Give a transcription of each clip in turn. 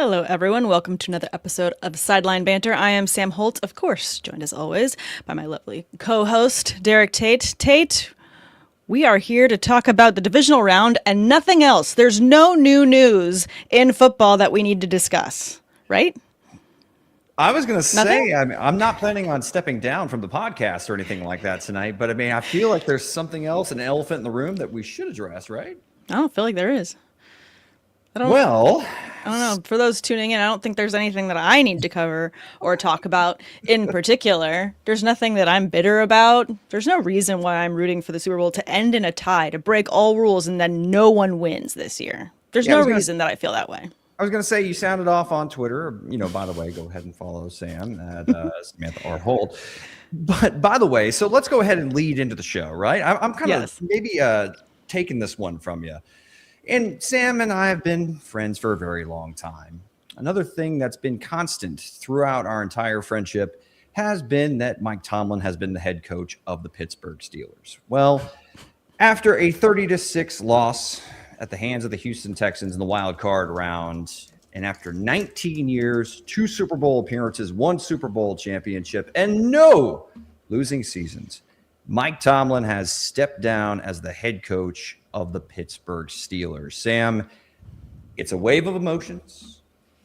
Hello, everyone. Welcome to another episode of Sideline Banter. I am Sam Holt, of course, joined as always by my lovely co-host, Derek Tate. Tate, we are here to talk about the divisional round and nothing else. There's no new news in football that we need to discuss, right? I was going to Nothing? say, I'm not planning on stepping down from the podcast or anything like that tonight, but I mean, I feel like there's something else, an elephant in the room that we should address, right? I don't feel like there is. I don't know. For those tuning in, I don't think there's anything that I need to cover or talk about in particular. There's nothing that I'm bitter about. There's no reason why I'm rooting for the Super Bowl to end in a tie, to break all rules, and then no one wins this year. There's no reason that I feel that way. I was going to say, you sounded off on Twitter. You know, by the way, go ahead and follow Sam at Samantha R. Holt. But by the way, so let's go ahead and lead into the show, right? I'm kind of maybe taking this one from you. And Sam and I have been friends for a very long time. Another thing that's been constant throughout our entire friendship has been that Mike Tomlin has been the head coach of the Pittsburgh Steelers. Well, after a 30-6 loss at the hands of the Houston Texans in the wild card round, and after 19 years, 2 Super Bowl appearances, 1 Super Bowl championship, and no losing seasons, Mike Tomlin has stepped down as the head coach of the Pittsburgh Steelers. Sam, it's a wave of emotions,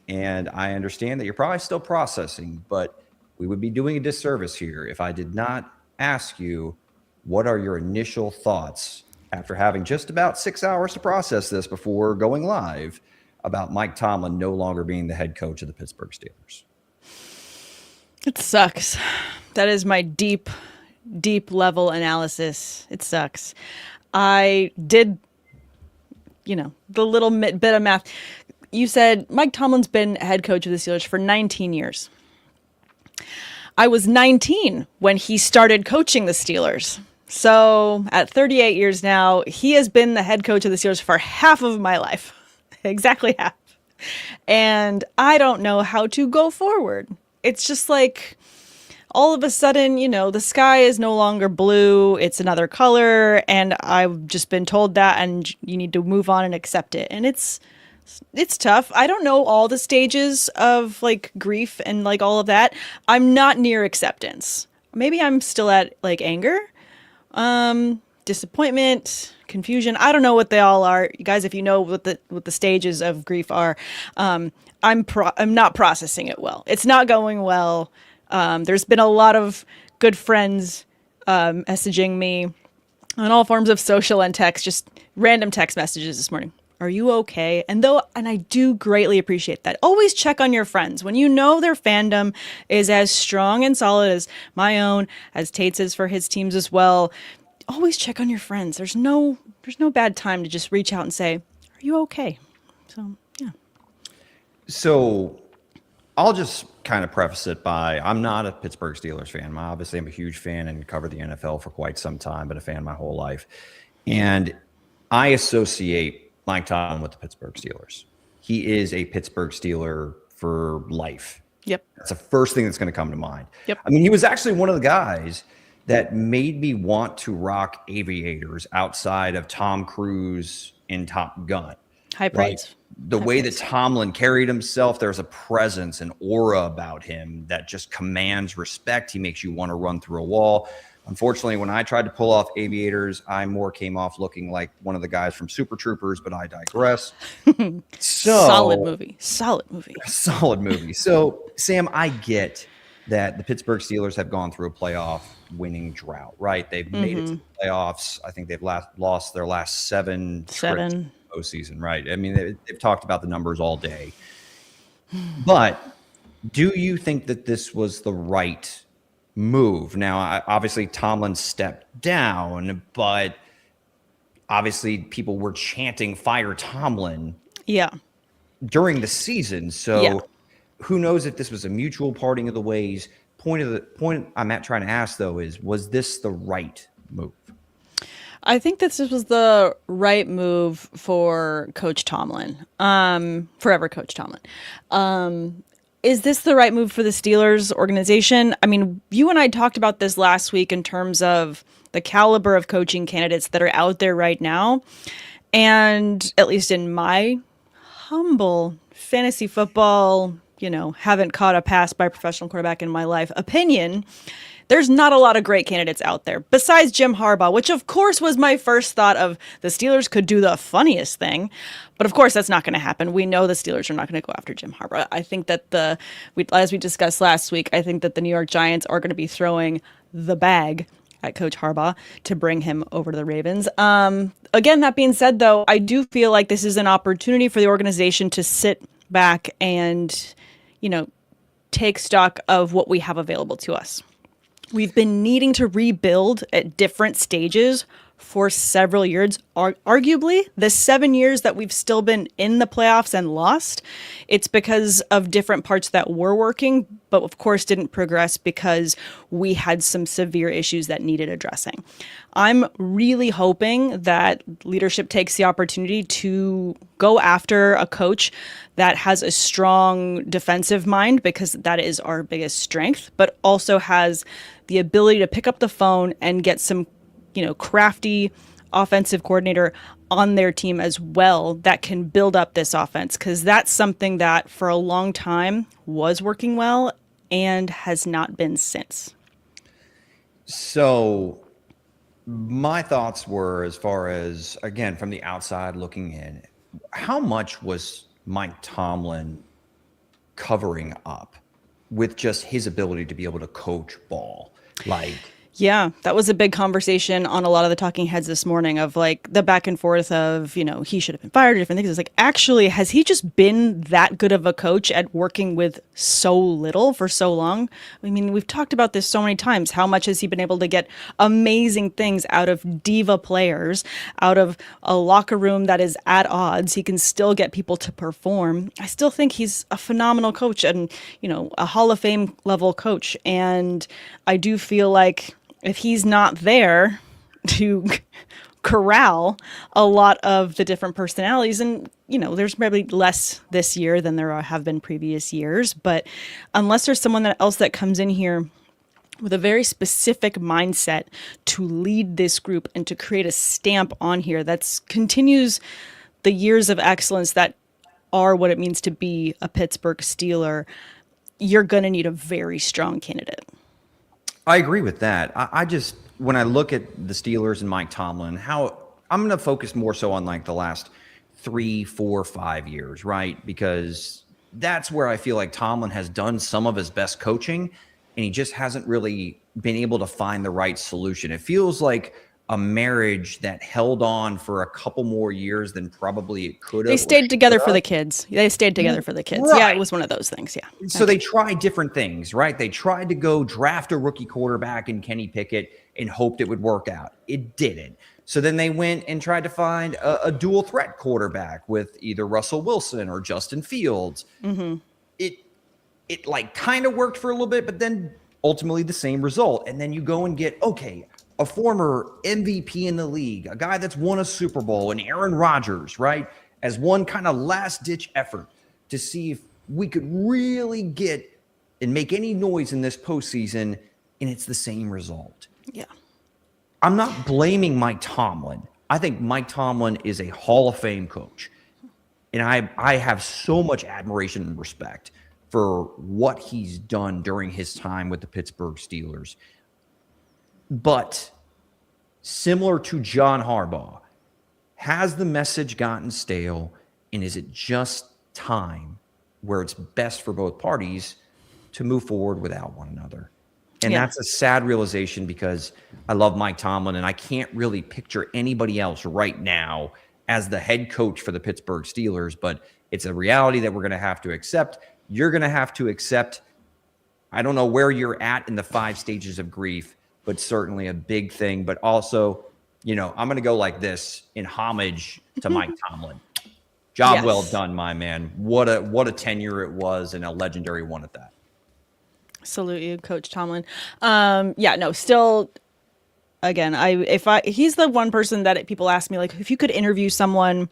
and I understand that you're probably still processing, but we would be doing a disservice here if I did not ask you, what are your initial thoughts after having just about 6 hours to process this before going live about Mike Tomlin no longer being the head coach of the Pittsburgh Steelers? It sucks. That is my deep level analysis. It sucks. I did, the little bit of math. You said Mike Tomlin's been head coach of the Steelers for 19 years. I was 19 when he started coaching the Steelers. So at 38 years now, he has been the head coach of the Steelers for half of my life. Exactly half. And I don't know how to go forward. It's just like, all of a sudden, the sky is no longer blue, it's another color, and I've just been told that, and you need to move on and accept it. And it's tough. I don't know all the stages of grief and all of that. I'm not near acceptance. Maybe I'm still at anger, disappointment, confusion. I don't know what they all are. You guys, if you know what the stages of grief are, I'm not processing it well. It's not going well. There's been a lot of good friends messaging me on all forms of social and text, just random text messages this morning. Are you okay? And I do greatly appreciate that. Always check on your friends. When you know their fandom is as strong and solid as my own, as Tate's is for his teams as well, always check on your friends. There's no bad time to just reach out and say, are you okay? So, yeah. So I'll just kind of preface it by, I'm not a Pittsburgh Steelers fan. Obviously, I'm a huge fan and covered the NFL for quite some time, been a fan my whole life. And I associate Mike Tomlin with the Pittsburgh Steelers. He is a Pittsburgh Steeler for life. Yep. That's the first thing that's going to come to mind. Yep. I mean, he was actually one of the guys that made me want to rock aviators outside of Tom Cruise in Top Gun. High praise. The way that Tomlin carried himself, there's a presence, an aura about him that just commands respect. He makes you want to run through a wall. Unfortunately, when I tried to pull off aviators, I more came off looking like one of the guys from Super Troopers, but I digress. Solid movie. Solid movie. So, Sam, I get that the Pittsburgh Steelers have gone through a playoff winning drought, right? They've made it to the playoffs. I think they've lost their last seven postseason, right? I mean, they've talked about the numbers all day. But do you think that this was the right move? Now, obviously, Tomlin stepped down, but obviously people were chanting "Fire Tomlin" during the season. So who knows if this was a mutual parting of the ways? Point I'm trying to ask, though, is, was this the right move? I think this was the right move for Coach Tomlin, forever Coach Tomlin. Is this the right move for the Steelers organization? I mean, you and I talked about this last week in terms of the caliber of coaching candidates that are out there right now. And at least in my humble fantasy football, haven't caught a pass by a professional quarterback in my life opinion, there's not a lot of great candidates out there besides Jim Harbaugh, which of course was my first thought of the Steelers could do the funniest thing. But of course, that's not going to happen. We know the Steelers are not going to go after Jim Harbaugh. I think that as we discussed last week, I think that the New York Giants are going to be throwing the bag at Coach Harbaugh to bring him over to the Ravens. Again, that being said, though, I do feel like this is an opportunity for the organization to sit back and, take stock of what we have available to us. We've been needing to rebuild at different stages for several years. Arguably, the 7 years that we've still been in the playoffs and lost, it's because of different parts that were working, but of course didn't progress because we had some severe issues that needed addressing. I'm really hoping that leadership takes the opportunity to go after a coach that has a strong defensive mind, because that is our biggest strength, but also has the ability to pick up the phone and get some crafty offensive coordinator on their team as well that can build up this offense, because that's something that for a long time was working well and has not been since. So my thoughts were, as far as, again, from the outside looking in, how much was Mike Tomlin covering up with just his ability to be able to coach ball? Yeah, that was a big conversation on a lot of the talking heads this morning of the back and forth of, he should have been fired, different things. It's actually, has he just been that good of a coach at working with so little for so long? I mean, we've talked about this so many times. How much has he been able to get amazing things out of diva players, out of a locker room that is at odds? He can still get people to perform. I still think he's a phenomenal coach and, a Hall of Fame level coach. And I do feel like if he's not there to corral a lot of the different personalities, and, there's probably less this year than there have been previous years, but unless there's someone else that comes in here with a very specific mindset to lead this group and to create a stamp on here that continues the years of excellence that are what it means to be a Pittsburgh Steeler, you're going to need a very strong candidate. I agree with that. I just, when I look at the Steelers and Mike Tomlin, I'm going to focus more so on the last 3, 4, 5 years, right? Because that's where I feel like Tomlin has done some of his best coaching, and he just hasn't really been able to find the right solution. It feels like a marriage that held on for a couple more years than probably it could have. They stayed together for the kids. They stayed together for the kids. Right. Yeah, it was one of those things. Yeah. So they tried different things, right? They tried to go draft a rookie quarterback in Kenny Pickett and hoped it would work out. It didn't. So then they went and tried to find a dual threat quarterback with either Russell Wilson or Justin Fields. Mm-hmm. It kind of worked for a little bit, but then ultimately the same result. And then you go and get, a former MVP in the league, a guy that's won a Super Bowl, and Aaron Rodgers, right, as one kind of last-ditch effort to see if we could really get and make any noise in this postseason, and it's the same result. Yeah. I'm not blaming Mike Tomlin. I think Mike Tomlin is a Hall of Fame coach, and I have so much admiration and respect for what he's done during his time with the Pittsburgh Steelers. But similar to John Harbaugh, has the message gotten stale, and is it just time where it's best for both parties to move forward without one another? And that's a sad realization, because I love Mike Tomlin, and I can't really picture anybody else right now as the head coach for the Pittsburgh Steelers, but it's a reality that we're going to have to accept. You're going to have to accept. I don't know where you're at in the 5 stages of grief, but certainly a big thing. But also, I'm going to go like this in homage to Mike Tomlin. Job well done, my man. What a tenure it was, and a legendary one at that. Salute you, Coach Tomlin. Still, again, he's the one person that people ask me, if you could interview someone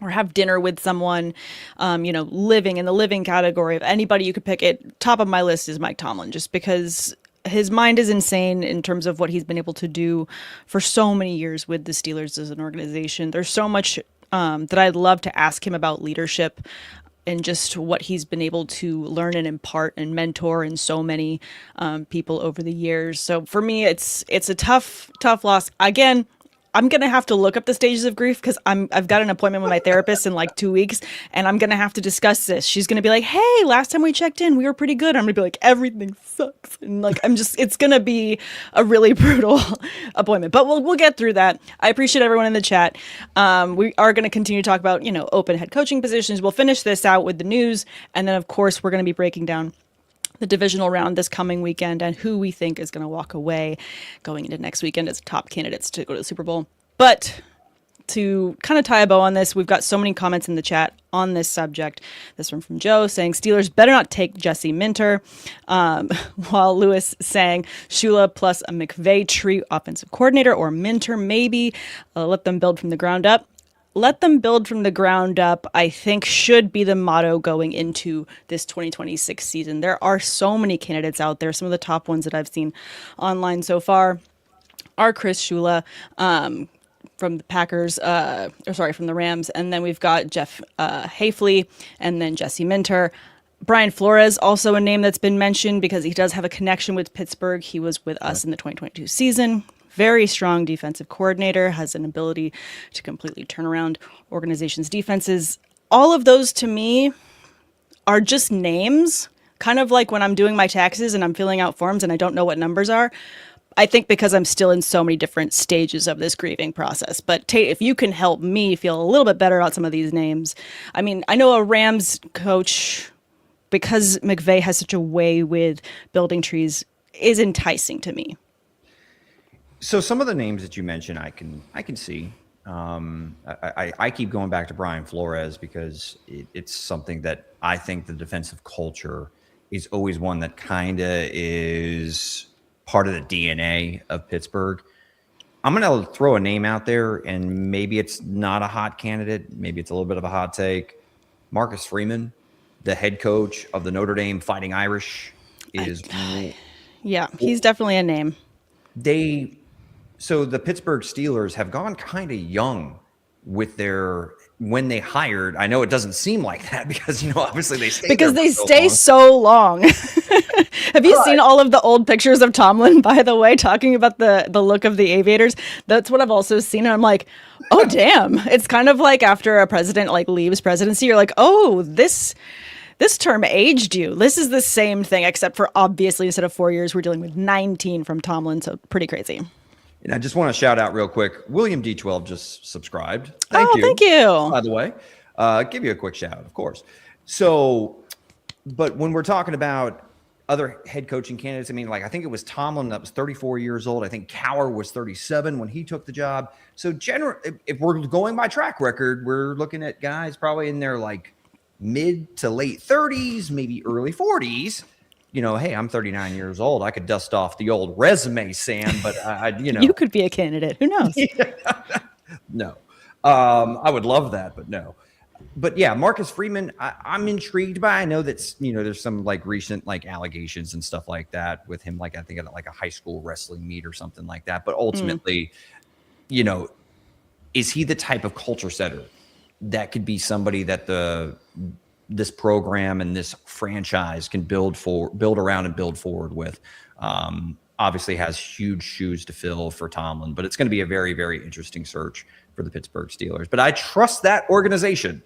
or have dinner with someone, living in the living category of anybody you could pick, it top of my list is Mike Tomlin, just because his mind is insane in terms of what he's been able to do for so many years with the Steelers as an organization. There's so much that I'd love to ask him about leadership and just what he's been able to learn and impart and mentor in so many people over the years. So for me, it's a tough loss. Again, I'm going to have to look up the stages of grief because I've got an appointment with my therapist in like 2 weeks, and I'm going to have to discuss this. She's going to be like, hey, last time we checked in, we were pretty good. I'm going to be like, everything sucks. And like, it's going to be a really brutal appointment, but we'll get through that. I appreciate everyone in the chat. We are going to continue to talk about, open head coaching positions. We'll finish this out with the news. And then of course, we're going to be breaking down the divisional round this coming weekend and who we think is going to walk away going into next weekend as top candidates to go to the Super Bowl. But to kind of tie a bow on this, we've got so many comments in the chat on this subject. This one from Joe saying Steelers better not take Jesse Minter, while Lewis saying Shula plus a McVay tree offensive coordinator, or Minter maybe. Let them build from the ground up. Let them build from the ground up, I think, should be the motto going into this 2026 season. There are so many candidates out there. Some of the top ones that I've seen online so far are Chris Shula from the Packers, from the Rams. And then we've got Jeff Hafley and then Jesse Minter. Brian Flores, also a name that's been mentioned because he does have a connection with Pittsburgh. He was with us in the 2022 season. Very strong defensive coordinator, has an ability to completely turn around organizations' defenses. All of those to me are just names, kind of like when I'm doing my taxes and I'm filling out forms and I don't know what numbers are. I think because I'm still in so many different stages of this grieving process. But Tate, if you can help me feel a little bit better about some of these names. I mean, I know a Rams coach, because McVay has such a way with building trees, is enticing to me. So some of the names that you mentioned, I can see. I keep going back to Brian Flores because it's something that I think the defensive culture is always one that kind of is part of the DNA of Pittsburgh. I'm going to throw a name out there, and maybe it's not a hot candidate. Maybe it's a little bit of a hot take. Marcus Freeman, the head coach of the Notre Dame Fighting Irish, is... Yeah, he's definitely a name. So the Pittsburgh Steelers have gone kind of young with when they hired. I know it doesn't seem like that because, obviously they stay so long. Have you seen all of the old pictures of Tomlin, by the way, talking about the look of the aviators? That's what I've also seen. And I'm like, oh, damn. It's kind of like after a president leaves presidency, you're like, oh, this term aged you. This is the same thing, except for obviously instead of 4 years, we're dealing with 19 from Tomlin. So pretty crazy. And I just want to shout out real quick. William D12 just subscribed. Thank you. By the way, give you a quick shout out, of course. So, but when we're talking about other head coaching candidates, I mean, I think it was Tomlin that was 34 years old. I think Cower was 37 when he took the job. So, if we're going by track record, we're looking at guys probably in their mid to late 30s, maybe early 40s. Hey, I'm 39 years old. I could dust off the old resume, Sam, but you could be a candidate. Who knows? No. I would love that, but no. But yeah, Marcus Freeman, I'm intrigued by. I know that, there's some recent allegations and stuff like that with him. I think at a high school wrestling meet or something like that. But ultimately, is he the type of culture setter that could be somebody that this program and this franchise can build around and build forward with? Obviously has huge shoes to fill for Tomlin, but it's going to be a very, very interesting search for the Pittsburgh Steelers. But I trust that organization.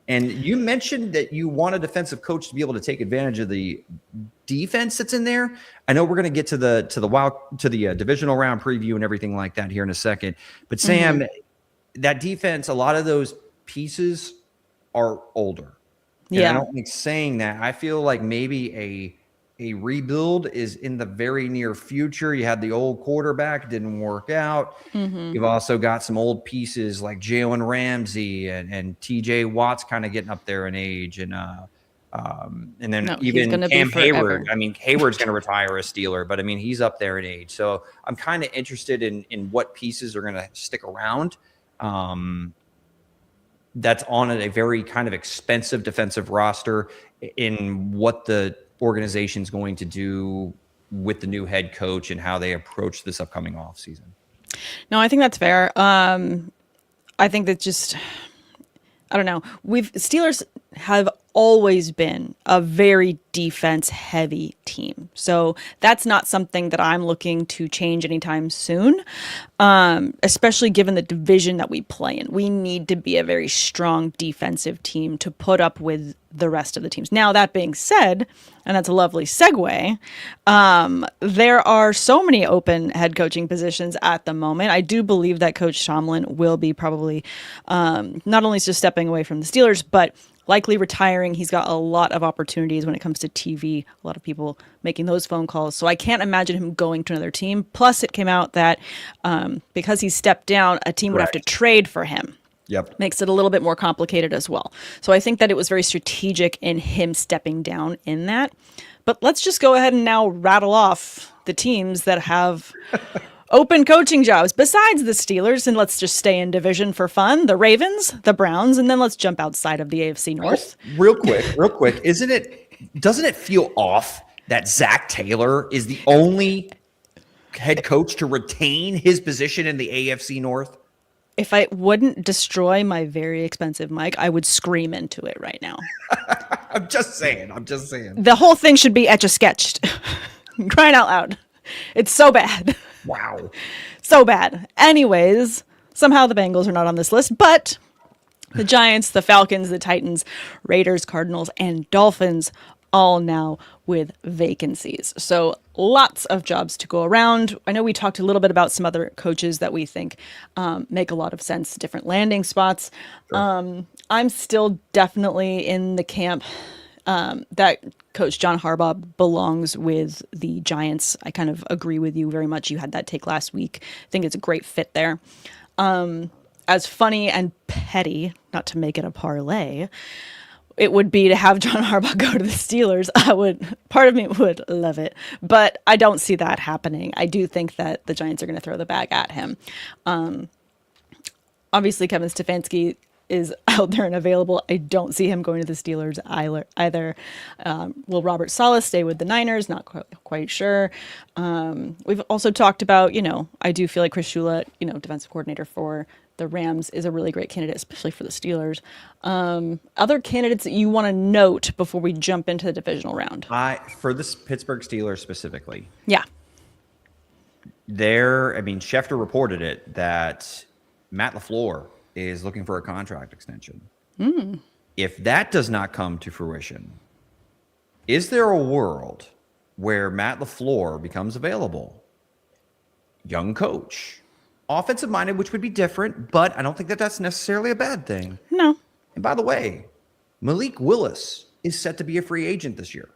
And you mentioned that you want a defensive coach to be able to take advantage of the defense that's in there. I know we're going to get to the divisional round preview and everything like that here in a second. But Sam, that defense, a lot of those pieces are older. And I don't like saying that. I feel like maybe a rebuild is in the very near future. You had the old quarterback, didn't work out. You've also got some old pieces like Jalen Ramsey and TJ Watt's kind of getting up there in age. And then even Cam Hayward. I mean, Hayward's going to retire a Steeler, but I mean, he's up there in age. So I'm kind of interested in what pieces are going to stick around. That's on a very kind of expensive defensive roster, in what the organization's going to do with the new head coach and how they approach this upcoming offseason. No, I think that's fair. I think that just I don't know. Steelers have always been a very defense heavy team. So that's not something that I'm looking to change anytime soon. Especially given the division that we play in. We need to be a very strong defensive team to put up with the rest of the teams. Now, that being said, and that's a lovely segue, there are so many open head coaching positions at the moment. I do believe that Coach Tomlin will be probably not only just stepping away from the Steelers, but likely retiring. He's got a lot of opportunities when it comes to TV, a lot of people making those phone calls. So I can't imagine him going to another team. Plus, it came out that because he stepped down, a team would have to trade for him. Yep. Makes it a little bit more complicated as well. So I think that it was very strategic in him stepping down in that. But let's just go ahead and now rattle off the teams that have open coaching jobs besides the Steelers, and let's just stay in division for fun. The Ravens, the Browns, and then let's jump outside of the AFC North. Real quick. Doesn't it feel off that Zach Taylor is the only head coach to retain his position in the AFC North? If I wouldn't destroy my very expensive mic, I would scream into it right now. I'm just saying. The whole thing should be etch-a-sketched. Crying out loud. It's so bad. Wow. So bad. Anyways, somehow the Bengals are not on this list, but the Giants, the Falcons, the Titans, Raiders, Cardinals, and Dolphins all now with vacancies. So lots of jobs to go around. I know we talked a little bit about some other coaches that we think make a lot of sense, different landing spots. Sure. I'm still definitely in the camp that Coach John Harbaugh belongs with the Giants. I kind of agree with you very much. You had that take last week. I think it's a great fit there. As funny and petty, not to make it a parlay, it would be to have John Harbaugh go to the Steelers. Part of me would love it, but I don't see that happening. I do think that the Giants are going to throw the bag at him. Obviously, Kevin Stefanski is out there and available. I don't see him going to the Steelers either. Will Robert Saleh stay with the Niners? Not quite sure. We've also talked about, I do feel like Chris Shula, defensive coordinator for the Rams, is a really great candidate, especially for the Steelers. Other candidates that you want to note before we jump into the divisional round? For this Pittsburgh Steelers specifically. Yeah. Schefter reported it that Matt LaFleur is looking for a contract extension. If that does not come to fruition, is there a world where Matt LaFleur becomes available? Young coach. Offensive minded, which would be different, but I don't think that that's necessarily a bad thing. No. And by the way, Malik Willis is set to be a free agent this year.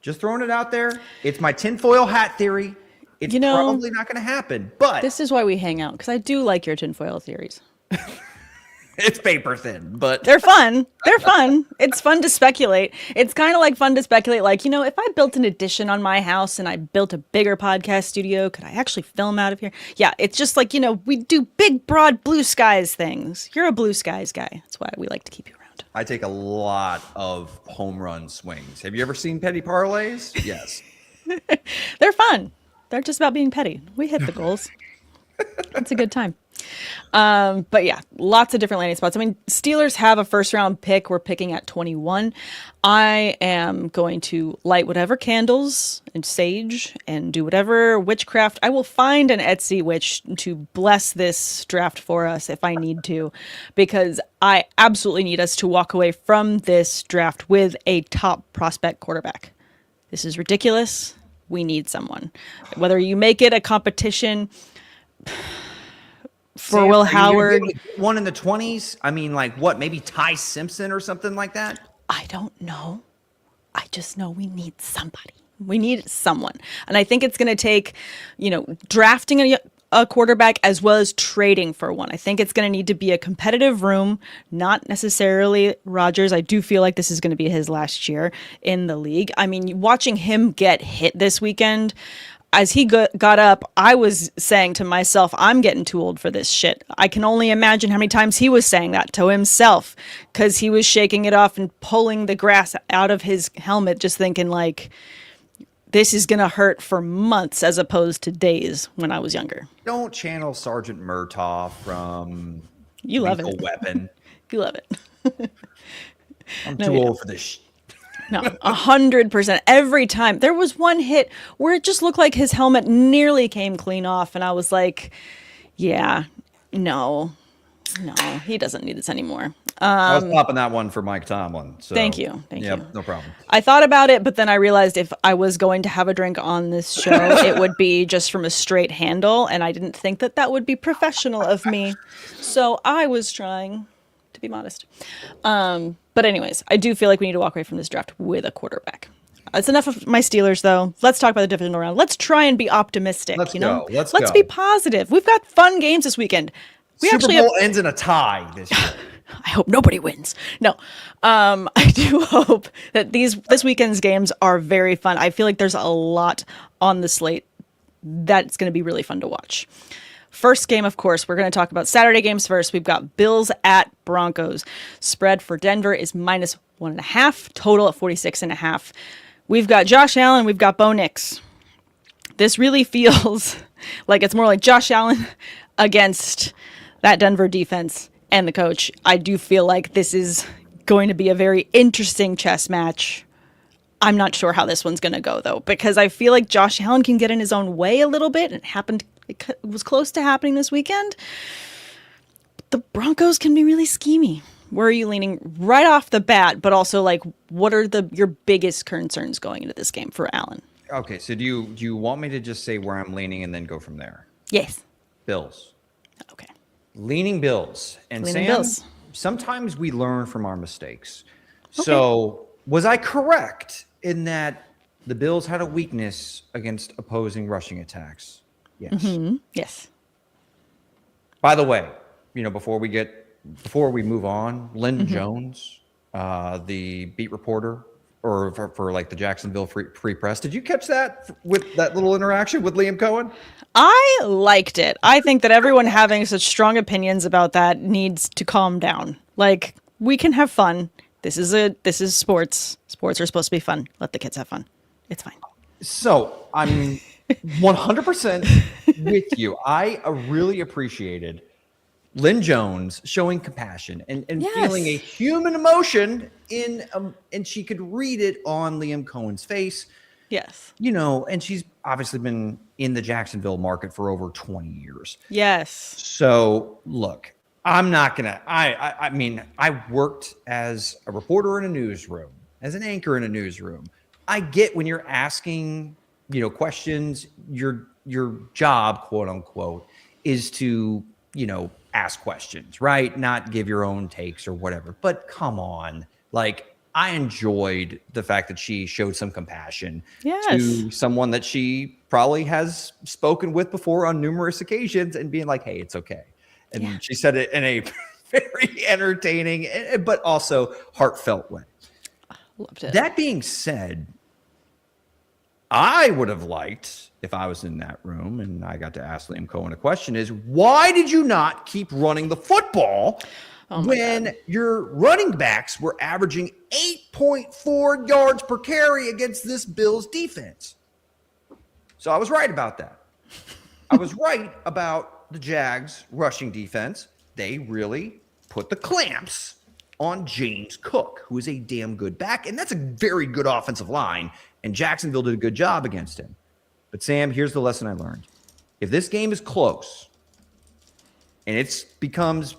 Just throwing it out there. It's my tinfoil hat theory. It's probably not going to happen, but this is why we hang out, because I do like your tinfoil theories. It's paper thin, but they're fun. It's fun to speculate. It's kind of like fun to speculate, like, if I built an addition on my house and I built a bigger podcast studio, could I actually film out of here? Yeah, it's just like, we do big, broad blue skies things. You're a blue skies guy. That's why we like to keep you around. I take a lot of home run swings. Have you ever seen petty parlays? Yes. They're fun. They're just about being petty. We hit the goals. It's a good time. But yeah, lots of different landing spots. Steelers have a first round pick. We're picking at 21. I am going to light whatever candles and sage and do whatever witchcraft. I will find an Etsy witch to bless this draft for us if I need to, because I absolutely need us to walk away from this draft with a top prospect quarterback. This is ridiculous. We need someone. Whether you make it a competition for Will Howard, one in the 20s. Maybe Ty Simpson or something like that. I don't know. I just know we need somebody. We need someone. And I think it's going to take, drafting a quarterback as well as trading for one. I think it's going to need to be a competitive room, not necessarily Rodgers. I do feel like this is going to be his last year in the league. Watching him get hit this weekend, as he got up, I was saying to myself, I'm getting too old for this shit. I can only imagine how many times he was saying that to himself, because he was shaking it off and pulling the grass out of his helmet, just thinking like, this is going to hurt for months as opposed to days when I was younger. Don't channel Sergeant Murtaugh from You love lethal it. weapon. You love it. I'm too old for this. No, 100%. Every time. There was one hit where it just looked like his helmet nearly came clean off. And I was like, yeah, no, he doesn't need this anymore. I was popping that one for Mike Tomlin. So. Thank you. Yep, no problem. I thought about it, but then I realized if I was going to have a drink on this show, it would be just from a straight handle. And I didn't think that would be professional of me. So I was trying to be modest. But anyways, I do feel like we need to walk away from this draft with a quarterback. It's enough of my Steelers, though. Let's talk about the divisional round. Let's try and be optimistic. Let's go. Let's be positive. We've got fun games this weekend. Super Bowl ends in a tie this year. I hope nobody wins. No, I do hope that this weekend's games are very fun. I feel like there's a lot on the slate that's going to be really fun to watch. First game, of course, we're going to talk about Saturday games first. We've got Bills at Broncos. Spread for Denver is -1.5. Total at 46.5. We've got Josh Allen. We've got Bo Nix. This really feels like it's more like Josh Allen against that Denver defense and the coach. I do feel like this is going to be a very interesting chess match. I'm not sure how this one's going to go, though, because I feel like Josh Allen can get in his own way a little bit. It was close to happening this weekend. The Broncos can be really schemy. Where are you leaning right off the bat? But also, like, what are your biggest concerns going into this game for Allen? Okay, so do you want me to just say where I'm leaning and then go from there? Yes. Bills. Okay. Leaning Bills. And leaning Sam, Bills. Sometimes we learn from our mistakes. Okay. So was I correct in that the Bills had a weakness against opposing rushing attacks? Yes. Mm-hmm. Yes. By the way, before we move on, Lynn Jones, the beat reporter for like the Jacksonville Free Press, did you catch that with that little interaction with Liam Cohen? I liked it. I think that everyone having such strong opinions about that needs to calm down. Like, we can have fun. This is sports. Sports are supposed to be fun. Let the kids have fun. It's fine. So I'm 100% with you. I really appreciated Lynn Jones showing compassion and yes. feeling a human emotion and she could read it on Liam Cohen's face. Yes. And she's obviously been in the Jacksonville market for over 20 years. Yes. So look, I'm not going to, I mean, I worked as a reporter in a newsroom, as an anchor in a newsroom. I get when you're asking, questions, your job, quote unquote, is to, ask questions, right? Not give your own takes or whatever. But come on, like, I enjoyed the fact that she showed some compassion to someone that she probably has spoken with before on numerous occasions and being like, hey, it's okay. And she said it in a very entertaining, but also heartfelt way. Loved it. That being said, I would have liked, if I was in that room and I got to ask Liam Cohen a question, is why did you not keep running the football when your running backs were averaging 8.4 yards per carry against this Bills defense? So I was right about that. I was right about the Jags rushing defense. They really put the clamps on James Cook, who is a damn good back, and that's a very good offensive line, and Jacksonville did a good job against him. But Sam, here's the lesson I learned. If this game is close and it becomes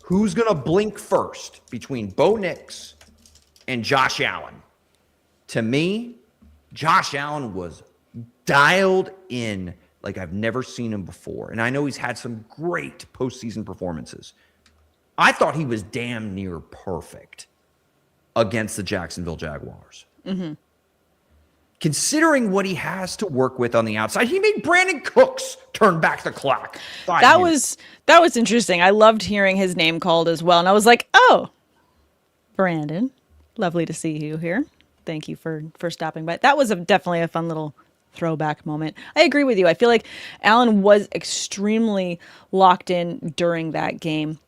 who's going to blink first between Bo Nix and Josh Allen, to me, Josh Allen was dialed in like I've never seen him before. And I know he's had some great postseason performances. I thought he was damn near perfect against the Jacksonville Jaguars. Mm-hmm. Considering what he has to work with on the outside, he made Brandon Cooks turn back the clock. That was interesting. I loved hearing his name called as well. And I was like, oh, Brandon, lovely to see you here. Thank you for stopping by. That was definitely a fun little throwback moment. I agree with you. I feel like Allen was extremely locked in during that game.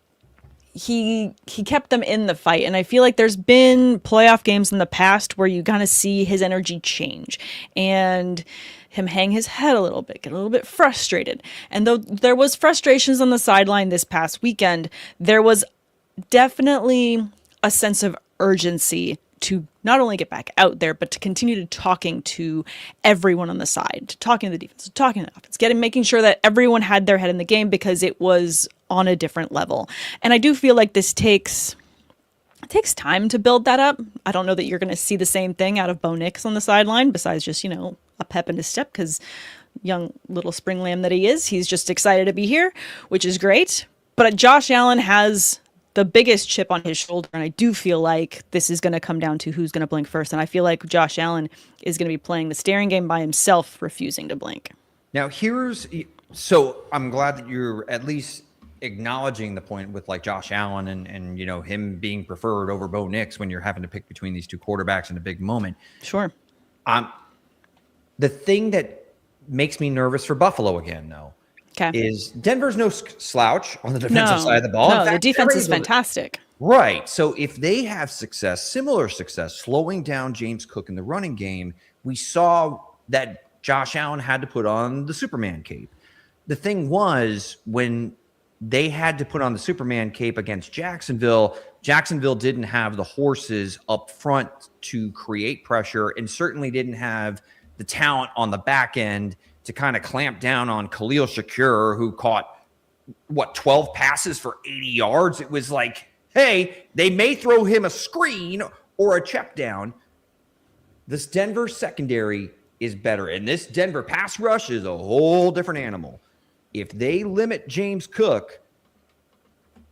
he kept them in the fight. And I feel like there's been playoff games in the past where you kind of see his energy change and him hang his head a little bit, get a little bit frustrated. And though there was frustrations on the sideline this past weekend, there was definitely a sense of urgency to not only get back out there, but to continue to talking to everyone on the side, to talking to the defense, to talking to the offense, making sure that everyone had their head in the game because it was on a different level. And I do feel like it takes time to build that up. I don't know that you're going to see the same thing out of Bo Nix on the sideline, besides just, a pep in his step, because young little spring lamb that he is, he's just excited to be here, which is great. But Josh Allen has the biggest chip on his shoulder, and I do feel like this is going to come down to who's going to blink first. And I feel like Josh Allen is going to be playing the staring game by himself, refusing to blink. Now, so I'm glad that you're at least acknowledging the point with like Josh Allen and him being preferred over Bo Nix when you're having to pick between these two quarterbacks in a big moment. Sure. The thing that makes me nervous for Buffalo again, though, is Denver's no slouch on the defensive side of the ball. No, the defense is fantastic. Right. So if they have similar success, slowing down James Cook in the running game, we saw that Josh Allen had to put on the Superman cape. The thing was, when they had to put on the Superman cape against Jacksonville didn't have the horses up front to create pressure, and certainly didn't have the talent on the back end to kind of clamp down on Khalil Shakir, who caught 12 passes for 80 yards. It was like, hey, they may throw him a screen or a check down. This Denver secondary is better, and this Denver pass rush is a whole different animal. If they limit James Cook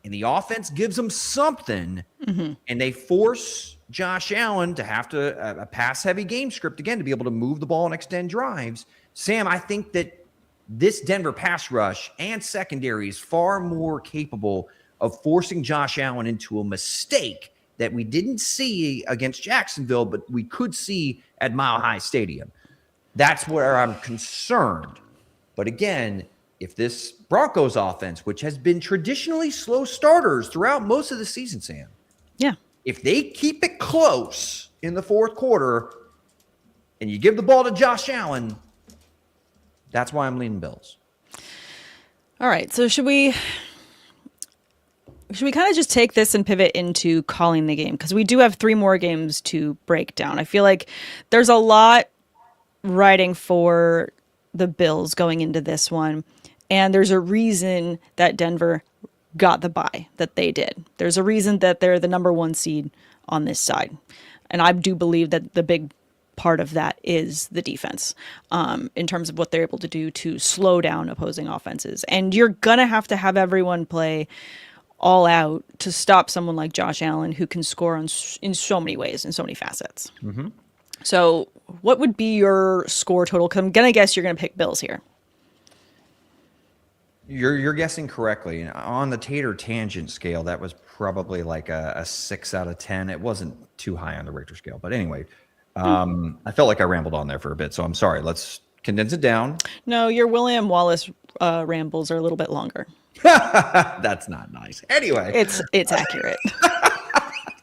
and the offense gives them something, and they force Josh Allen to have to a pass-heavy game script again to be able to move the ball and extend drives, Sam, I think that this Denver pass rush and secondary is far more capable of forcing Josh Allen into a mistake that we didn't see against Jacksonville, but we could see at Mile High Stadium. That's where I'm concerned. But again, if this Broncos offense, which has been traditionally slow starters throughout most of the season, Sam, if they keep it close in the fourth quarter and you give the ball to Josh Allen, that's why I'm leaning Bills. All right. So should we kind of just take this and pivot into calling the game? Because we do have 3 more games to break down. I feel like there's a lot riding for the Bills going into this one. And there's a reason that Denver got the bye that they did. There's a reason that they're the number 1 seed on this side. And I do believe that the big part of that is the defense, in terms of what they're able to do to slow down opposing offenses. And you're going to have everyone play all out to stop someone like Josh Allen, who can score in so many ways, in so many facets. So what would be your score total? Because I'm going to guess you're going to pick Bills here. You're guessing correctly. On the Tater tangent scale, that was probably like a 6 out of 10. It wasn't too high on the Richter scale. But anyway, I felt like I rambled on there for a bit, so I'm sorry. Let's condense it down. No, your William Wallace rambles are a little bit longer. That's not nice. Anyway. It's accurate.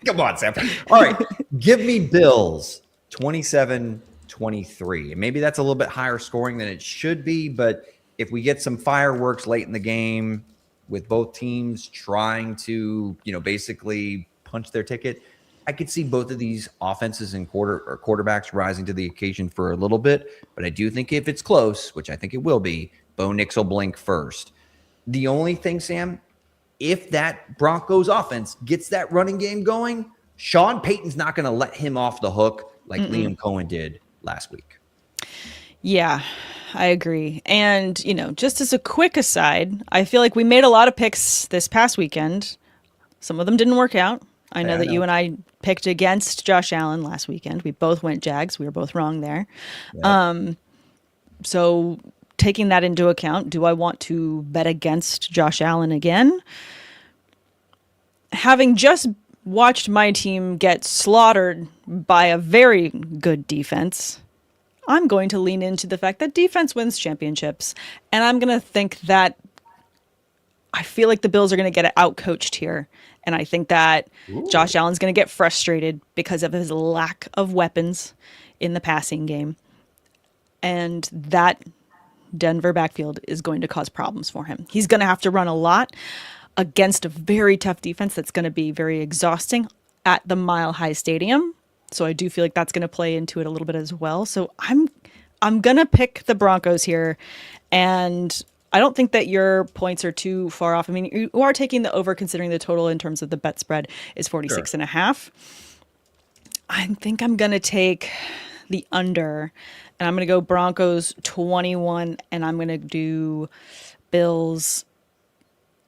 Come on, Sam. All right. Give me Bills 27-23. And maybe that's a little bit higher scoring than it should be, but if we get some fireworks late in the game with both teams trying to, basically punch their ticket, I could see both of these offenses and quarterbacks rising to the occasion for a little bit. But I do think if it's close, which I think it will be, Bo Nix will blink first. The only thing, Sam, if that Broncos offense gets that running game going, Sean Payton's not going to let him off the hook like Liam Cohen did last week. Yeah, I agree. And, just as a quick aside, I feel like we made a lot of picks this past weekend. Some of them didn't work out. I know that you and I picked against Josh Allen last weekend. We both went Jags. We were both wrong there. Yep. So taking that into account, do I want to bet against Josh Allen again? Having just watched my team get slaughtered by a very good defense, I'm going to lean into the fact that defense wins championships. And I'm going to think that I feel like the Bills are going to get out-coached here. And I think that Ooh. Josh Allen's going to get frustrated because of his lack of weapons in the passing game. And that Denver backfield is going to cause problems for him. He's going to have to run a lot against a very tough defense that's going to be very exhausting at the Mile High Stadium. So I do feel like that's going to play into it a little bit as well. So I'm going to pick the Broncos here. And I don't think that your points are too far off. I mean, you are taking the over considering the total in terms of the bet spread is 46.5. I think I'm going to take the under, and I'm going to go Broncos 21, and I'm going to do Bills.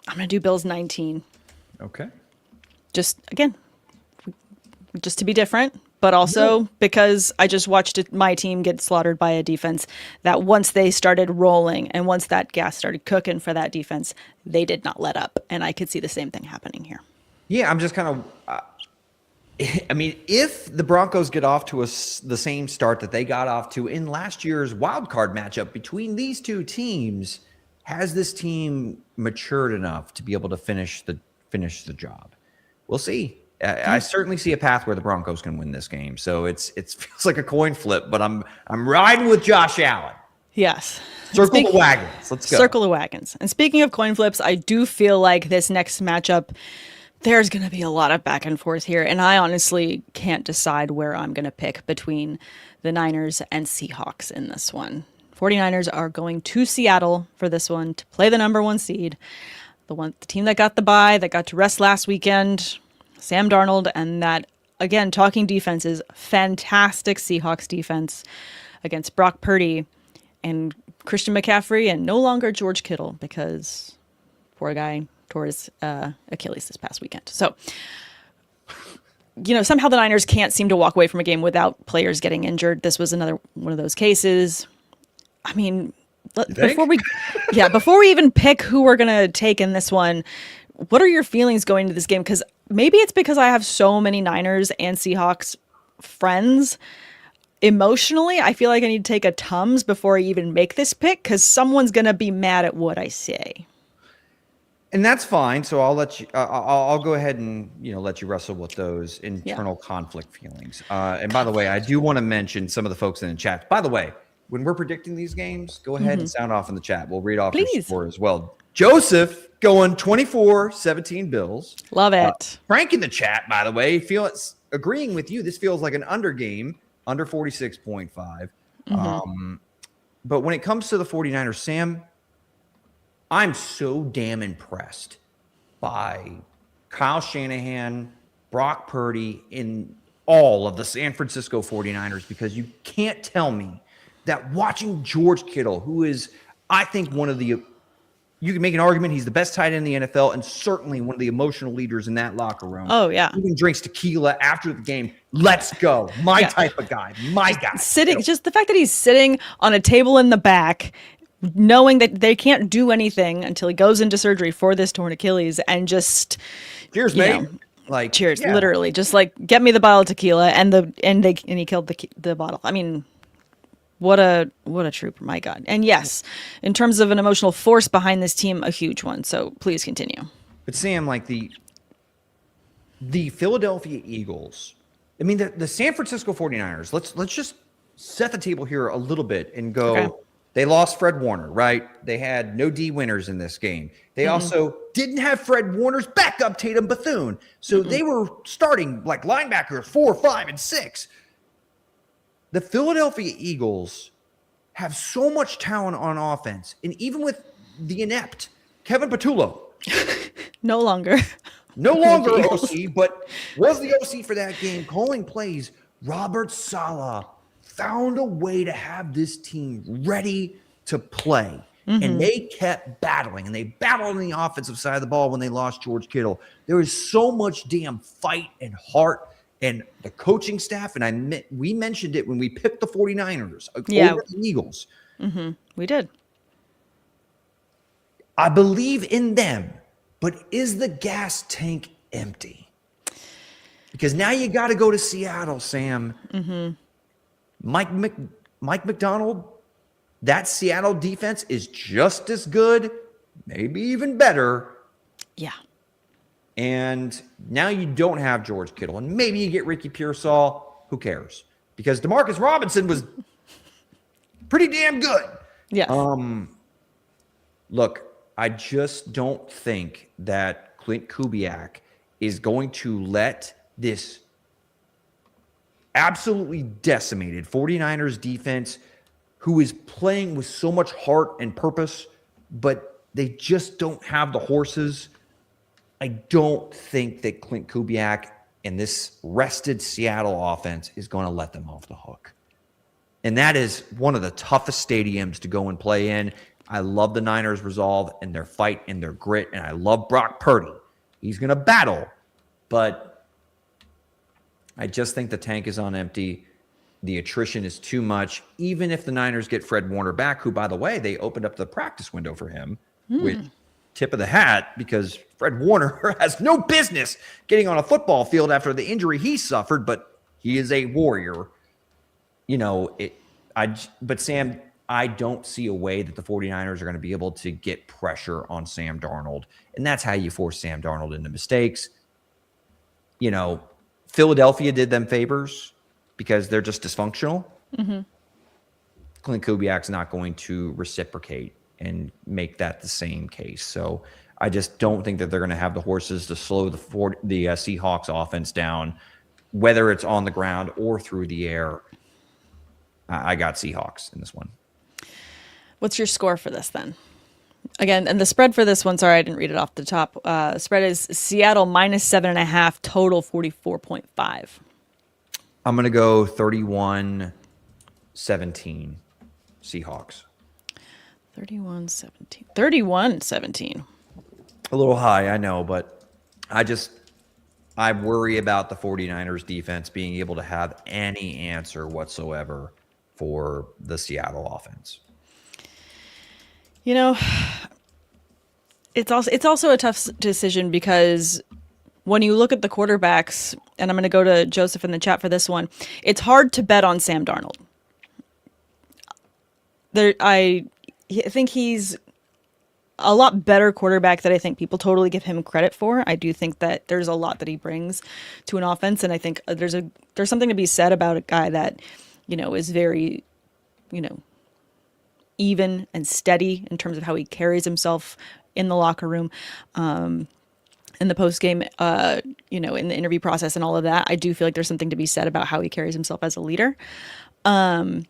I'm going to do Bills 19. Okay. Just, again, just to be different, but also because I just watched my team get slaughtered by a defense that once they started rolling and once that gas started cooking for that defense, they did not let up. And I could see the same thing happening here. Yeah, I'm just kind of I mean, if the Broncos get off to the same start that they got off to in last year's wild card matchup between these two teams, has this team matured enough to be able to finish the job? We'll see. I certainly see a path where the Broncos can win this game. So it feels like a coin flip, but I'm riding with Josh Allen. Yes. Circle the wagons. Let's go. Circle the wagons. And speaking of coin flips, I do feel like this next matchup, there's going to be a lot of back and forth here. And I honestly can't decide where I'm going to pick between the Niners and Seahawks in this one. 49ers are going to Seattle for this one to play the number one seed. The team that got the bye, that got to rest last weekend, Sam Darnold, and that, again, talking defense is fantastic Seahawks defense against Brock Purdy and Christian McCaffrey and no longer George Kittle because poor guy tore his Achilles this past weekend. So, somehow the Niners can't seem to walk away from a game without players getting injured. This was another one of those cases. I mean, before we even pick who we're going to take in this one, what are your feelings going into this game? Because maybe it's because I have so many Niners and Seahawks friends. Emotionally, I feel like I need to take a Tums before I even make this pick because someone's going to be mad at what I say. And that's fine. So I'll let you. I'll go ahead and let you wrestle with those internal conflict feelings. And by the way, I do want to mention some of the folks in the chat. By the way, when we're predicting these games, go ahead and sound off in the chat. We'll read off your score as well. Joseph going 24-17 Bills. Love it. Frank in the chat, by the way, agreeing with you. This feels like an under game, under 46.5. But when it comes to the 49ers, Sam, I'm so damn impressed by Kyle Shanahan, Brock Purdy, and all of the San Francisco 49ers because you can't tell me that watching George Kittle, who is, I think, you can make an argument he's the best tight end in the NFL and certainly one of the emotional leaders in that locker room. Oh, yeah. Even drinks tequila after the game. Let's go. My type of guy. My guy. Just the fact that he's sitting on a table in the back, knowing that they can't do anything until he goes into surgery for this torn Achilles and just cheers, mate. Cheers, literally. Just get me the bottle of tequila and he killed the bottle. I mean, what a trooper, my God. And yes, in terms of an emotional force behind this team, a huge one. So please continue. But Sam, the Philadelphia Eagles, I mean, the San Francisco 49ers, let's just set the table here a little bit and go, okay. They lost Fred Warner, right? They had no D winners in this game. They also didn't have Fred Warner's backup Tatum Bethune. So they were starting linebackers 4, 5, and 6. The Philadelphia Eagles have so much talent on offense. And even with the inept Kevin Patullo. No longer OC, but was the OC for that game, calling plays. Robert Saleh found a way to have this team ready to play. And they kept battling. And they battled on the offensive side of the ball when they lost George Kittle. There is so much damn fight and heart. And the coaching staff, and we mentioned it when we picked the 49ers over the Eagles. We did. I believe in them, but is the gas tank empty? Because now you got to go to Seattle, Sam. Mike McDonald, that Seattle defense is just as good, maybe even better. Yeah. And now you don't have George Kittle. And maybe you get Ricky Pearsall. Who cares? Because Demarcus Robinson was pretty damn good. Yes. Look, I just don't think that Clint Kubiak is going to let this absolutely decimated 49ers defense, who is playing with so much heart and purpose, but they just don't have the horses. I don't think that Clint Kubiak and this rested Seattle offense is going to let them off the hook. And that is one of the toughest stadiums to go and play in. I love the Niners' resolve and their fight and their grit, and I love Brock Purdy. He's going to battle, but I just think the tank is on empty. The attrition is too much. Even if the Niners get Fred Warner back, who, by the way, they opened up the practice window for him, which tip of the hat, because Fred Warner has no business getting on a football field after the injury he suffered, but he is a warrior. But Sam, I don't see a way that the 49ers are going to be able to get pressure on Sam Darnold. And that's how you force Sam Darnold into mistakes. Philadelphia did them favors because they're just dysfunctional. Mm-hmm. Clint Kubiak's not going to reciprocate and make that the same case. So I just don't think that they're going to have the horses to slow the Seahawks offense down, whether it's on the ground or through the air. I got Seahawks in this one. What's your score for this then? Again, and the spread for this one, sorry, I didn't read it off the top. Spread is Seattle -7.5, total 44.5. I'm going to go 31-17 Seahawks. 31-17. 31-17. A little high, I know, but I worry about the 49ers defense being able to have any answer whatsoever for the Seattle offense. It's also a tough decision because when you look at the quarterbacks, and I'm going to go to Joseph in the chat for this one, it's hard to bet on Sam Darnold. I think he's a lot better quarterback that I think people totally give him credit for. I do think that there's a lot that he brings to an offense, and I think there's something to be said about a guy that, is very, even and steady in terms of how he carries himself in the locker room, in the post game, in the interview process and all of that. I do feel like there's something to be said about how he carries himself as a leader. In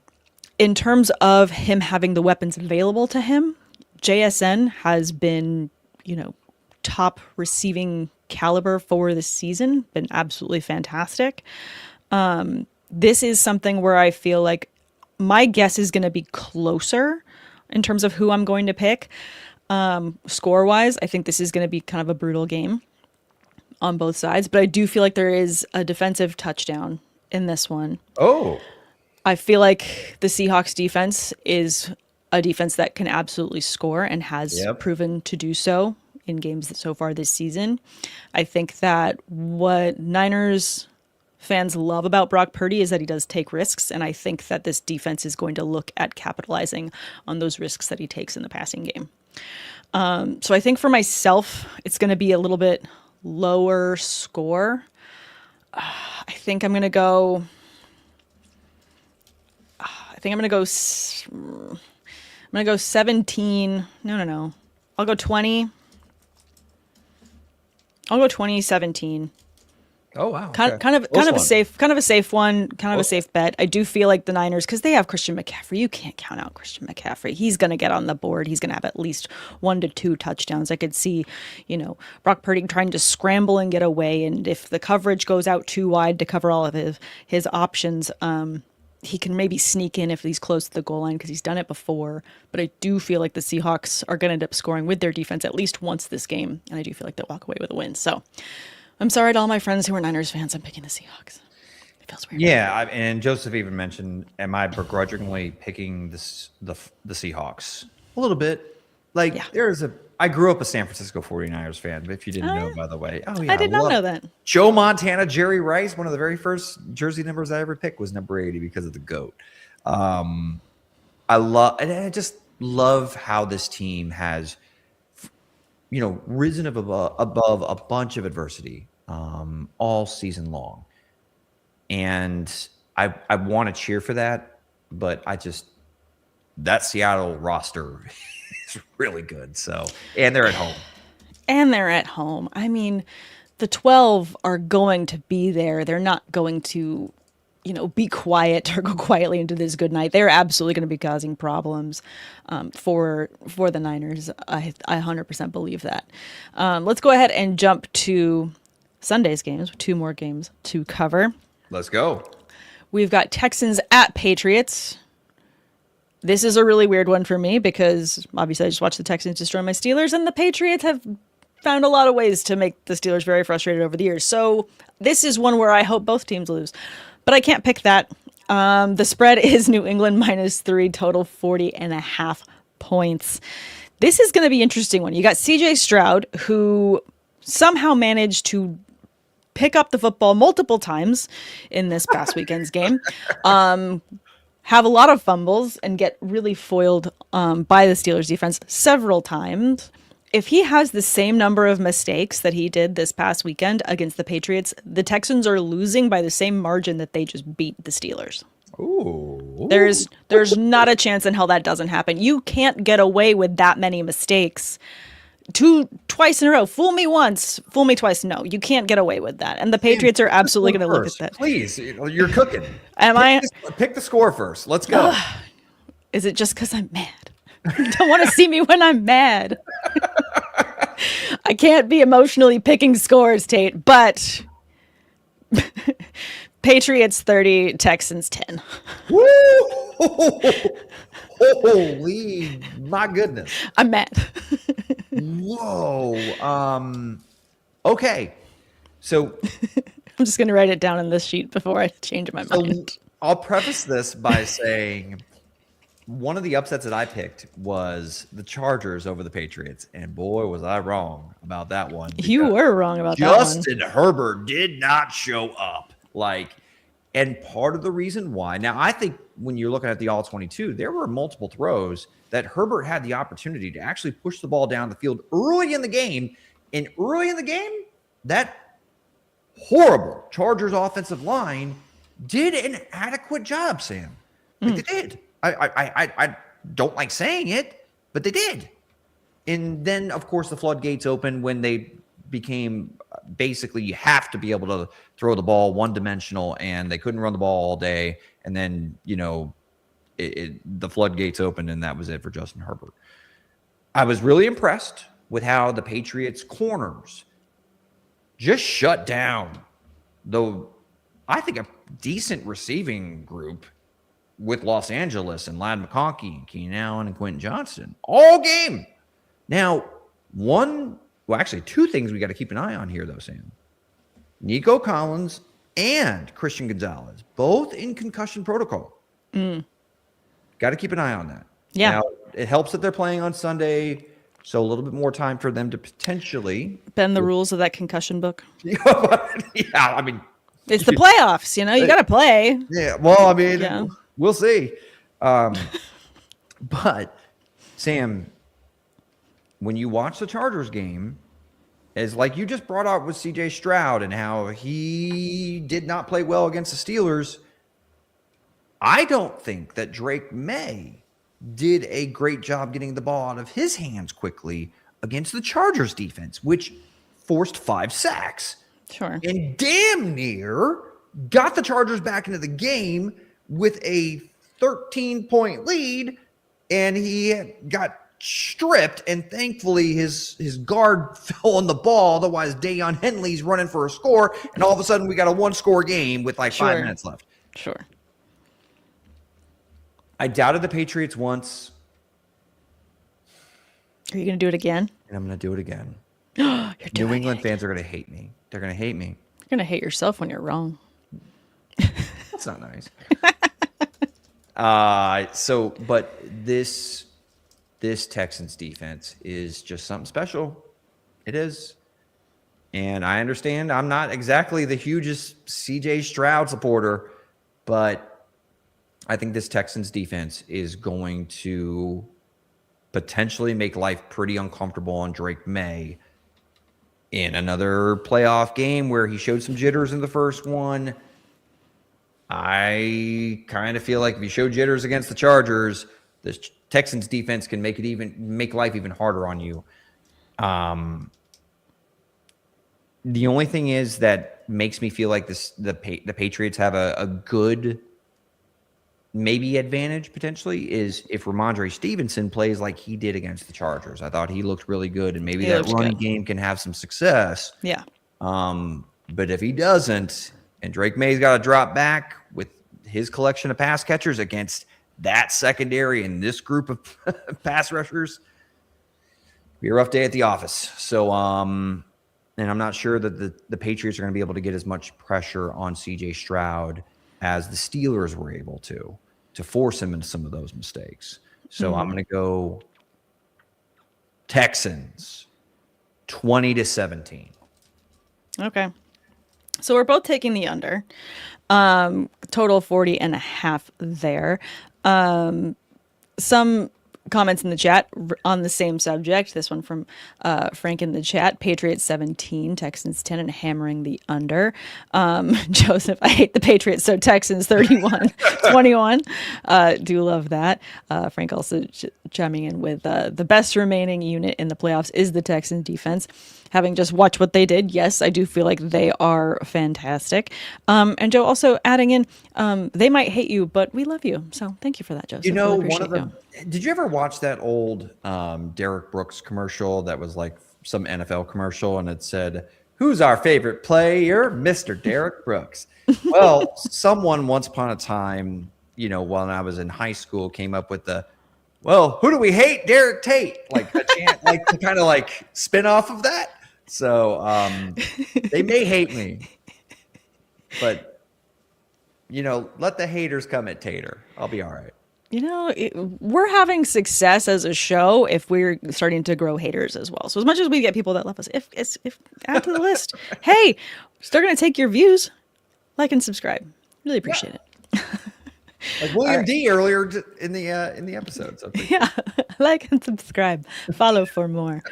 terms of him having the weapons available to him, JSN has been, top receiving caliber for the season, been absolutely fantastic. This is something where I feel like my guess is going to be closer in terms of who I'm going to pick. Score-wise, I think this is going to be kind of a brutal game on both sides, but I do feel like there is a defensive touchdown in this one. Oh. I feel like the Seahawks defense is a defense that can absolutely score and has proven to do so in games so far this season. I think that what Niners fans love about Brock Purdy is that he does take risks, and I think that this defense is going to look at capitalizing on those risks that he takes in the passing game. So I think for myself, it's going to be a little bit lower score. I think I'm going to go. I'm going to go 17. No. I'll go 20. I'll go 20-17. Oh wow! Kind of a safe one, a safe bet. I do feel like the Niners, because they have Christian McCaffrey. You can't count out Christian McCaffrey. He's going to get on the board. He's going to have at least 1 to 2 touchdowns. I could see, Brock Purdy trying to scramble and get away, and if the coverage goes out too wide to cover all of his options, he can maybe sneak in if he's close to the goal line because he's done it before. But I do feel like the Seahawks are going to end up scoring with their defense at least once this game, and I do feel like they'll walk away with a win. So I'm sorry to all my friends who are Niners fans. I'm picking the Seahawks. It feels weird. Yeah, and Joseph even mentioned, am I begrudgingly picking the Seahawks? A little bit. I grew up a San Francisco 49ers fan, but if you didn't know, by the way. Oh, yeah. I did not know that. Joe Montana, Jerry Rice, one of the very first jersey numbers I ever picked was number 80 because of the GOAT. I just love how this team has risen above a bunch of adversity all season long. And I want to cheer for that, but that Seattle roster is really good. So, and they're at home. I mean, the 12 are going to be there. They're not going to, be quiet or go quietly into this good night. They're absolutely going to be causing problems for the Niners. I 100% believe that. Let's go ahead and jump to Sunday's games. 2 more games to cover. Let's go. We've got Texans at Patriots. This is a really weird one for me because obviously I just watched the Texans destroy my Steelers, and the Patriots have found a lot of ways to make the Steelers very frustrated over the years. So this is one where I hope both teams lose, but I can't pick that. The spread is New England -3, total 40.5 points. This is going to be an interesting one. You got CJ Stroud, who somehow managed to pick up the football multiple times in this past weekend's game, have a lot of fumbles, and get really foiled by the Steelers defense several times. If he has the same number of mistakes that he did this past weekend against the Patriots, the Texans are losing by the same margin that they just beat the Steelers. Ooh. There's not a chance in hell that doesn't happen. You can't get away with that many mistakes twice in a row. Fool me once, fool me twice. No, you can't get away with that. And the Patriots are absolutely going to look at that. Please, you're cooking. Pick the score first. Let's go. Is it just because I'm mad? Don't want to see me when I'm mad. I can't be emotionally picking scores, Tate, but Patriots 30, Texans 10. Woo! Holy, my goodness. I'm mad. Whoa. Okay. So I'm just going to write it down in this sheet before I change my mind. I'll preface this by saying one of the upsets that I picked was the Chargers over the Patriots. And boy, was I wrong about that one. You were wrong about that one. Justin Herbert did not show up. And part of the reason why, now I think when you're looking at the all-22, there were multiple throws that Herbert had the opportunity to actually push the ball down the field early in the game. And early in the game, that horrible Chargers offensive line did an adequate job, Sam. They did. I don't like saying it, but they did. And then, of course, the floodgates opened when they became basically you have to be able to throw the ball one-dimensional, and they couldn't run the ball all day. And then, the floodgates opened, and that was it for Justin Herbert. I was really impressed with how the Patriots corners just shut down, though I think a decent receiving group with Los Angeles and Ladd McConkey and Keenan Allen and Quentin Johnston all game. Now, two things we got to keep an eye on here, though, Sam. Nico Collins and Christian Gonzalez, both in concussion protocol. Got to keep an eye on that. Yeah. Now, it helps that they're playing on Sunday, so a little bit more time for them to potentially bend the rules of that concussion book. Yeah, I mean, it's the playoffs, you got to play. Yeah, well, I mean, we'll see. But, Sam, when you watch the Chargers game, is like you just brought out with CJ Stroud and how he did not play well against the Steelers. I don't think that Drake May did a great job getting the ball out of his hands quickly against the Chargers defense, which forced 5 sacks. Sure. And damn near got the Chargers back into the game with a 13-point lead, and he got stripped, and thankfully his guard fell on the ball. Otherwise, Dayon Henley's running for a score, and all of a sudden we got a 1-score game with 5 minutes left. Sure. I doubted the Patriots once. Are you going to do it again? And I'm going to do it again. New England fans are going to hate me. They're going to hate me. You're going to hate yourself when you're wrong. That's not nice. But this Texans defense is just something special. It is. And I understand I'm not exactly the hugest CJ Stroud supporter, but I think this Texans defense is going to potentially make life pretty uncomfortable on Drake May in another playoff game where he showed some jitters in the first one. I kind of feel like if you show jitters against the Chargers, the Texans defense can make life even harder on you. The only thing is that makes me feel like the Patriots have a good maybe advantage potentially is if Ramondre Stevenson plays like he did against the Chargers. I thought he looked really good, and maybe that running game can have some success. Yeah. But if he doesn't, and Drake May's got to drop back with his collection of pass catchers against that secondary and this group of pass rushers, it'll be a rough day at the office. So, and I'm not sure that the Patriots are going to be able to get as much pressure on CJ Stroud as the Steelers were able to force him into some of those mistakes. So I'm going to go Texans 20-17. Okay. So we're both taking the under. Total 40.5 there. Some comments in the chat on the same subject. This one from Frank in the chat. Patriots 17, Texans 10, and hammering the under. Joseph, I hate the Patriots, so Texans 31-21. Do love that. Frank also chiming in with the best remaining unit in the playoffs is the Texans defense. Having just watched what they did, yes, I do feel like they are fantastic. And Joe also adding in, they might hate you, but we love you. So thank you for that, Joseph. You know, did you ever watch that old Derek Brooks commercial that was like some NFL commercial and it said, "Who's our favorite player? Mr. Derek Brooks." Well, someone once upon a time, you know, when I was in high school, came up with well, who do we hate? Derek Tate. Like a chant, like to kind of like spin off of that. So they may hate me, but, you know, let the haters come at Tater. I'll be all right. You know, we're having success as a show if we're starting to grow haters as well. So as much as we get people that love us, if add to the list, hey, still going to take your views, like and subscribe. Really appreciate it. Like William D earlier in the episode. So yeah, like and subscribe. Follow for more.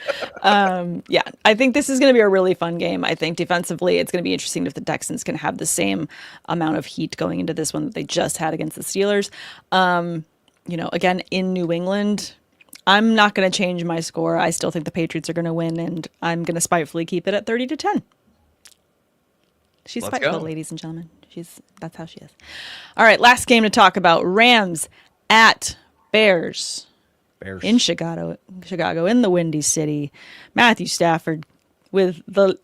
Yeah, I think this is going to be a really fun game. I think defensively, it's going to be interesting if the Texans can have the same amount of heat going into this one that they just had against the Steelers. You know, again, in New England, I'm not going to change my score. I still think the Patriots are going to win, and I'm going to spitefully keep it at 30-10. She's spiteful, ladies and gentlemen. That's how she is. All right, last game to talk about. Rams at Bears. In Chicago, in the Windy City. Matthew Stafford with the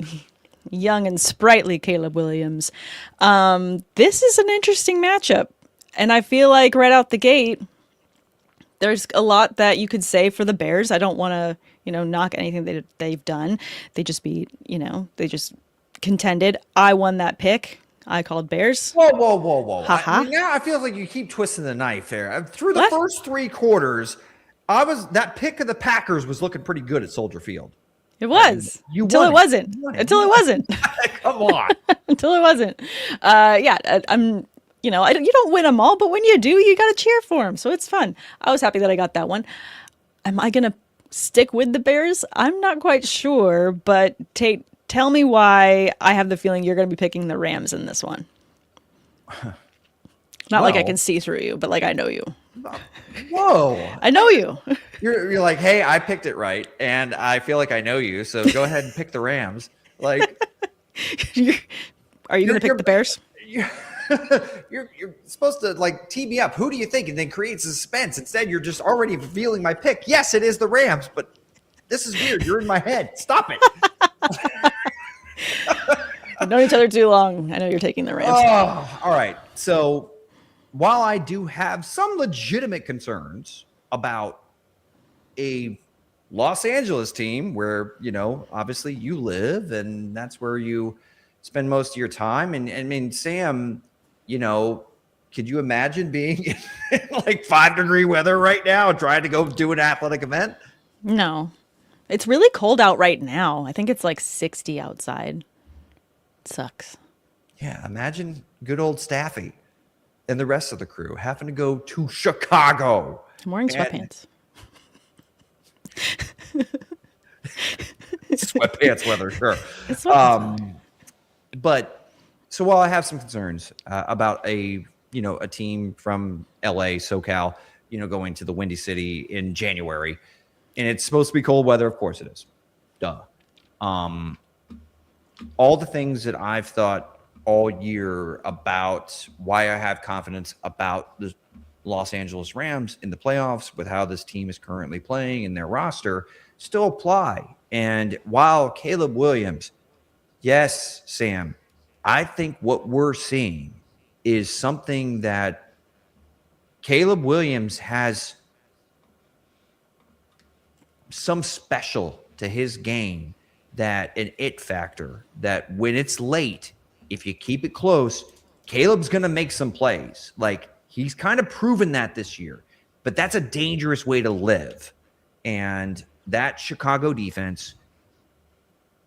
young and sprightly Caleb Williams. This is an interesting matchup, and I feel like right out the gate, there's a lot that you could say for the Bears. I don't want to, knock anything that they've done. They just they just contended. I won that pick. I called Bears. Whoa. Now I feel like you keep twisting the knife there. Through the first three quarters, that pick of the Packers was looking pretty good at Soldier Field. It was. Until it wasn't. Come on. Until it wasn't. I'm you don't win them all, but when you do, you got to cheer for them. So it's fun. I was happy that I got that one. Am I going to stick with the Bears? I'm not quite sure, but Tate, tell me why I have the feeling you're going to be picking the Rams in this one. Not like I can see through you, but like I know you. Whoa. I know you. You're like, hey, I picked it right, and I feel like I know you, so go ahead and pick the Rams. Like, are you going to pick the Bears? You're supposed to like tee me up. Who do you think? And then create suspense. Instead, you're just already revealing my pick. Yes, it is the Rams, but this is weird. You're in my head. Stop it. We've known each other too long. I know you're taking the Rams. Oh, all right. So while I do have some legitimate concerns about a Los Angeles team where, obviously you live and that's where you spend most of your time. And I mean, Sam, could you imagine being in like 5-degree weather right now and trying to go do an athletic event? No. It's really cold out right now. I think it's like 60 outside. It sucks. Yeah, imagine good old Staffy and the rest of the crew having to go to Chicago. I'm wearing sweatpants. Sweatpants weather, sure. It's sweatpants. But so while I have some concerns about a team from LA, SoCal, going to the Windy City in January, and it's supposed to be cold weather, of course it is. Duh. All the things that I've thought all year about why I have confidence about the Los Angeles Rams in the playoffs with how this team is currently playing in their roster still apply. And while Caleb Williams, yes, Sam, I think what we're seeing is something that Caleb Williams has some special to his game, that an it factor, that when it's late, if you keep it close, Caleb's going to make some plays. Like, he's kind of proven that this year, but that's a dangerous way to live. And that Chicago defense,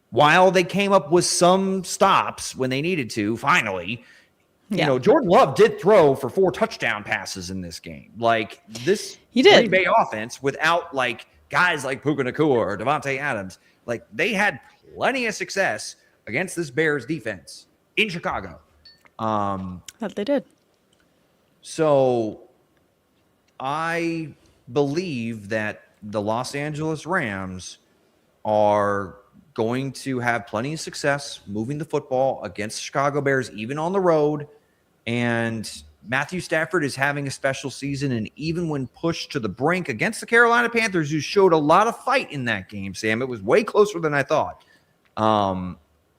while they came up with some stops when they needed to, finally, Jordan Love did throw for 4 touchdown passes in this game. Like, this Green Bay offense, without like guys like Puka Nacua or Devontae Adams, like, they had plenty of success against this Bears defense in Chicago. That they did. So I believe that the Los Angeles Rams are going to have plenty of success moving the football against the Chicago Bears, even on the road. And Matthew Stafford is having a special season. And even when pushed to the brink against the Carolina Panthers, who showed a lot of fight in that game, Sam, it was way closer than I thought.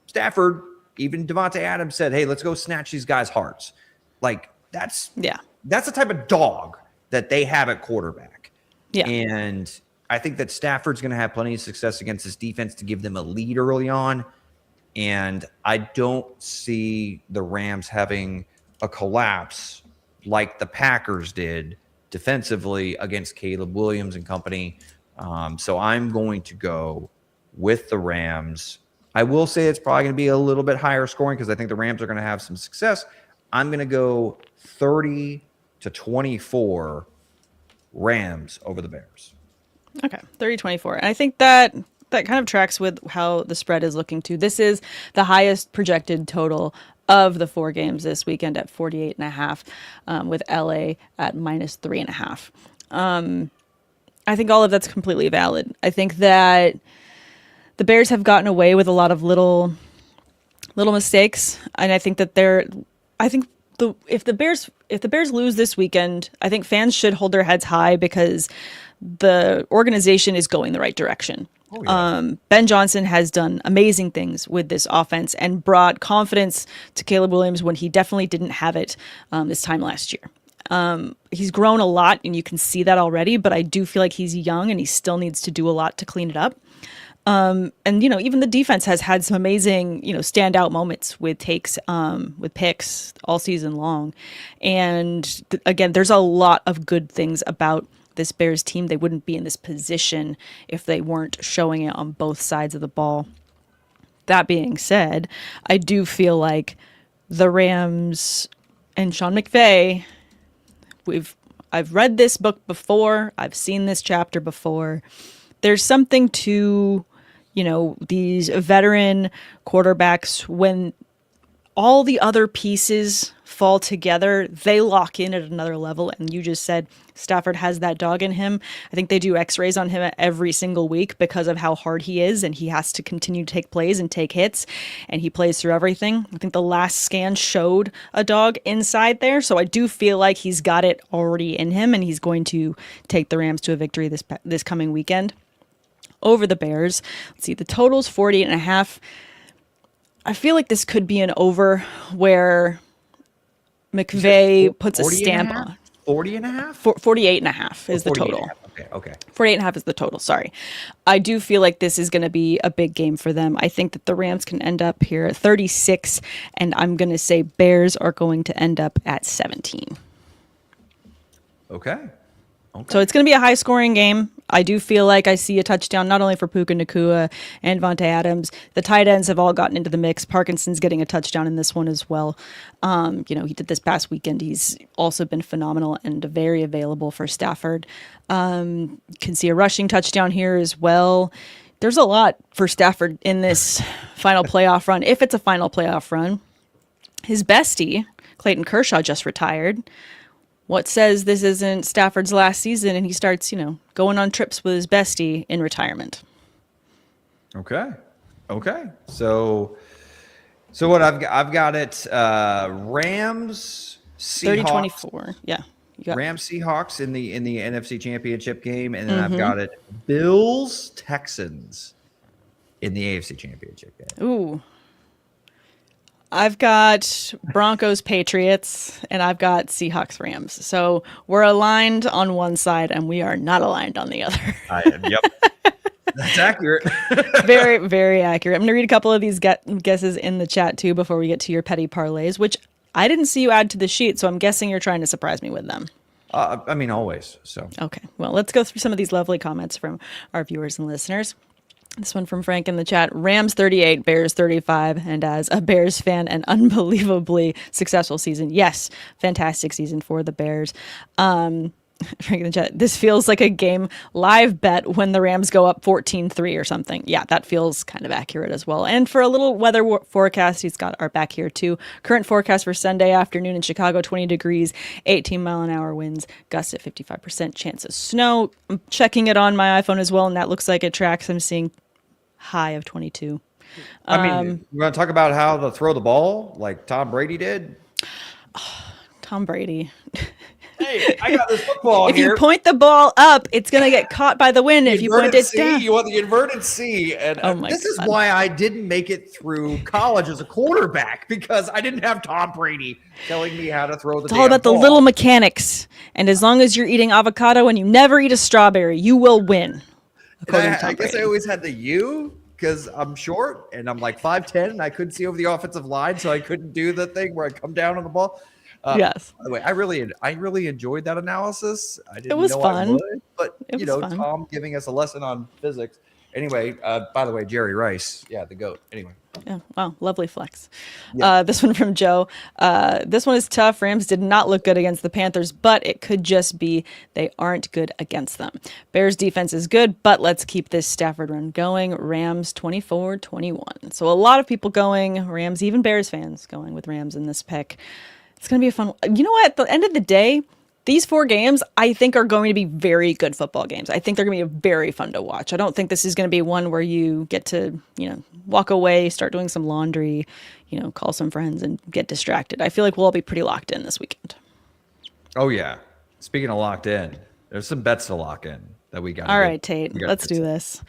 Stafford, even Devontae Adams said, hey, let's go snatch these guys' hearts. Like, that's the type of dog that they have at quarterback. Yeah. And I think that Stafford's going to have plenty of success against this defense to give them a lead early on. And I don't see the Rams having a collapse like the Packers did defensively against Caleb Williams and company. So I'm going to go with the Rams. I will say it's probably going to be a little bit higher scoring because I think the Rams are going to have some success. I'm going to go 30-24 Rams over the Bears. Okay, 30-24. And I think that kind of tracks with how the spread is looking too. This is the highest projected total of the 4 games this weekend at 48.5, with LA at -3.5. I think all of that's completely valid. I think that the Bears have gotten away with a lot of little mistakes, and I think that if the Bears lose this weekend, I think fans should hold their heads high because the organization is going the right direction. Oh, yeah. Ben Johnson has done amazing things with this offense and brought confidence to Caleb Williams when he definitely didn't have it this time last year. He's grown a lot, and you can see that already, but I do feel like he's young and he still needs to do a lot to clean it up. And, even the defense has had some amazing, standout moments with takes, with picks all season long. And again, there's a lot of good things about this Bears team. They wouldn't be in this position if they weren't showing it on both sides of the ball. That being said, I do feel like the Rams and Sean McVay, I've read this book before. I've seen this chapter before. There's something to, these veteran quarterbacks, when all the other pieces fall together, they lock in at another level. And you just said Stafford has that dog in him. I think they do x-rays on him every single week because of how hard he is, and he has to continue to take plays and take hits, and he plays through everything. I think the last scan showed a dog inside there, so I do feel like he's got it already in him, and he's going to take the Rams to a victory this coming weekend over the Bears. Let's see, the total's 48.5. I feel like this could be an over where McVay puts a stamp on. 40.5? 48.5 is the total. Okay. 48.5 is the total. Sorry. I do feel like this is going to be a big game for them. I think that the Rams can end up here at 36, and I'm going to say Bears are going to end up at 17. Okay. So it's going to be a high-scoring game. I do feel like I see a touchdown not only for Puka Nacua and Devontae Adams. The tight ends have all gotten into the mix. Parkinson's getting a touchdown in this one as well. He did this past weekend. He's also been phenomenal and very available for Stafford. Can see a rushing touchdown here as well. There's a lot for Stafford in this final playoff run, if it's a final playoff run. His bestie, Clayton Kershaw, just retired. What says this isn't Stafford's last season and he starts, going on trips with his bestie in retirement? Okay. So what I've got it Rams, Seahawks. 30-24. Yeah. Rams, Seahawks in the NFC Championship game, and then I've got it Bills, Texans in the AFC Championship game. Ooh. I've got Broncos, Patriots, and I've got Seahawks, Rams. So we're aligned on one side, and we are not aligned on the other. Yep. That's accurate. Very, very accurate. I'm going to read a couple of these guesses in the chat, too, before we get to your petty parlays, which I didn't see you add to the sheet, so I'm guessing you're trying to surprise me with them. Always. So okay. Well, let's go through some of these lovely comments from our viewers and listeners. This one from Frank in the chat. Rams 38, Bears 35. And as a Bears fan, an unbelievably successful season. Yes, fantastic season for the Bears. Frank in the chat. This feels like a game live bet when the Rams go up 14-3 or something. Yeah, that feels kind of accurate as well. And for a little weather forecast, he's got our back here too. Current forecast for Sunday afternoon in Chicago, 20 degrees, 18-mile-an-hour winds, gusts at 55%, chance of snow. I'm checking it on my iPhone as well, and that looks like it tracks. I'm seeing high of 22. You want to talk about how to throw the ball like Tom Brady did? Tom Brady. Hey, I got this football if here. You point the ball up, it's going to get caught by the wind. If you point it down. You want the inverted C. And this is why I didn't make it through college as a quarterback, because I didn't have Tom Brady telling me how to throw the ball. It's all about the little mechanics. And as long as you're eating avocado and you never eat a strawberry, you will win. I guess I always had the U because I'm short and I'm like 5'10", and I couldn't see over the offensive line, so I couldn't do the thing where I come down on the ball. Yes. By the way, I really enjoyed that analysis. I didn't know fun. I would, but fun. Tom giving us a lesson on physics. Anyway, by the way, Jerry Rice, the GOAT. Anyway. Yeah, wow, lovely flex. Yeah. This one from Joe. This one is tough. Rams did not look good against the Panthers, but it could just be they aren't good against them. Bears defense is good, but let's keep this Stafford run going. Rams 24-21. So a lot of people going Rams, even Bears fans going with Rams in this pick. It's going to be a fun. You know what? At the end of the day, these 4 games, I think, are going to be very good football games. I think they're going to be very fun to watch. I don't think this is going to be one where you get to, walk away, start doing some laundry, call some friends and get distracted. I feel like we'll all be pretty locked in this weekend. Oh, yeah. Speaking of locked in, there's some bets to lock in that we got. All right, Tate, let's do this.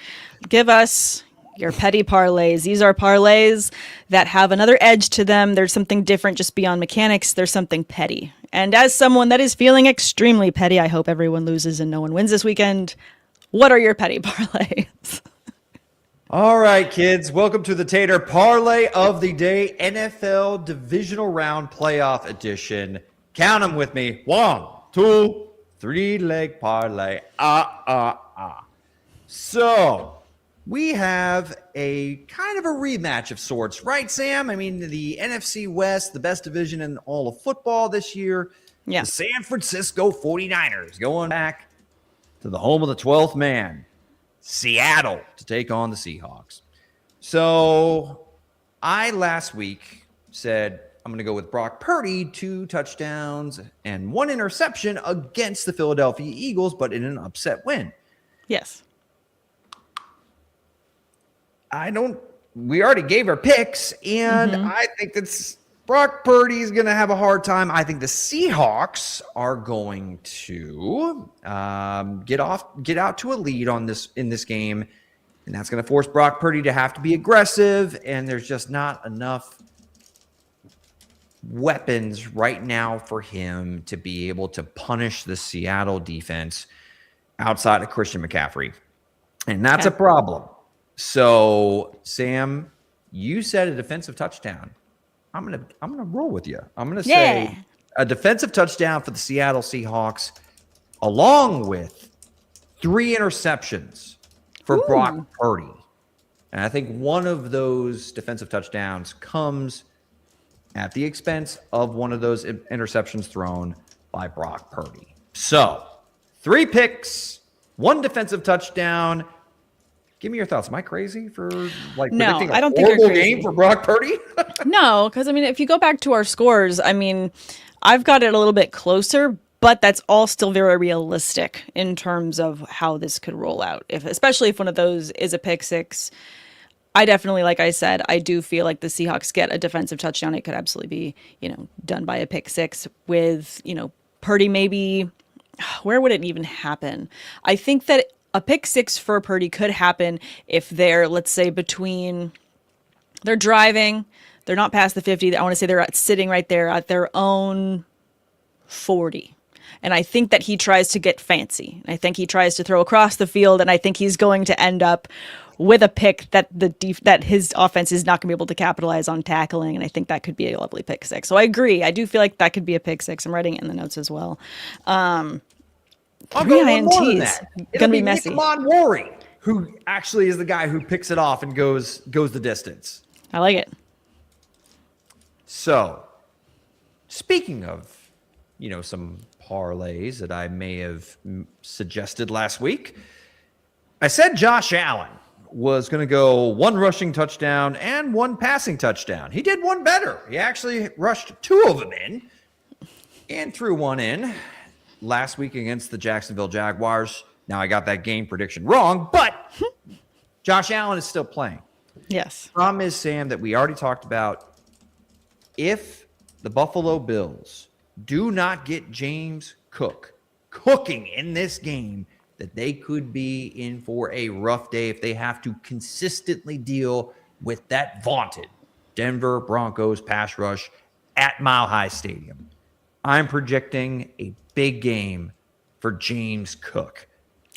Give us your petty parlays. These are parlays that have another edge to them. There's something different just beyond mechanics. There's something petty. And as someone that is feeling extremely petty, I hope everyone loses and no one wins this weekend. What are your petty parlays? All right, kids. Welcome to the Tater Parlay of the Day, NFL Divisional Round Playoff Edition. Count them with me. 1, 2, 3-leg parlay. So we have a kind of a rematch of sorts, right, Sam? I mean, the NFC West, the best division in all of football this year. Yeah. The San Francisco 49ers going back to the home of the 12th man, Seattle, to take on the Seahawks. So I last week said I'm going to go with Brock Purdy, 2 touchdowns and 1 interception against the Philadelphia Eagles, but in an upset win. Yes. We already gave our picks, and I think that's Brock Purdy's going to have a hard time. I think the Seahawks are going to get out to a lead in this game, and that's going to force Brock Purdy to have to be aggressive, and there's just not enough weapons right now for him to be able to punish the Seattle defense outside of Christian McCaffrey, and that's a problem. So, Sam, you said a defensive touchdown. I'm gonna roll with you. I'm gonna say a defensive touchdown for the Seattle Seahawks, along with 3 interceptions for Brock Purdy. And I think one of those defensive touchdowns comes at the expense of one of those interceptions thrown by Brock Purdy. So, 3 picks, 1 defensive touchdown. Give me your thoughts. Am I crazy for No, predicting I don't a think you're horrible crazy. game for Brock Purdy? No, because I mean, if you go back to our scores, I mean, I've got it a little bit closer, but that's all still very realistic in terms of how this could roll out. Especially if one of those is a pick six. I definitely, like I said, I do feel like the Seahawks get a defensive touchdown. It could absolutely be, done by a pick six with, Purdy maybe. Where would it even happen? I think that a pick six for Purdy could happen if they're, let's say, they're driving, they're not past the 50. I want to say they're sitting right there at their own 40. And I think that he tries to get fancy. I think he tries to throw across the field, and I think he's going to end up with a pick that that his offense is not going to be able to capitalize on tackling, and I think that could be a lovely pick six. So I agree. I do feel like that could be a pick six. I'm writing it in the notes as well. I'll go one more than that. It's gonna be messy. Rory, who actually is the guy who picks it off and goes the distance. I like it. So, speaking of, some parlays that I may have suggested last week, I said Josh Allen was going to go 1 rushing touchdown and 1 passing touchdown. He did one better. He actually rushed 2 of them in and threw 1 in last week against the Jacksonville Jaguars. Now, I got that game prediction wrong, but Josh Allen is still playing. Yes. The problem is, Sam, that we already talked about. If the Buffalo Bills do not get James Cook cooking in this game, that they could be in for a rough day if they have to consistently deal with that vaunted Denver Broncos pass rush at Mile High Stadium. I'm projecting a big game for James Cook.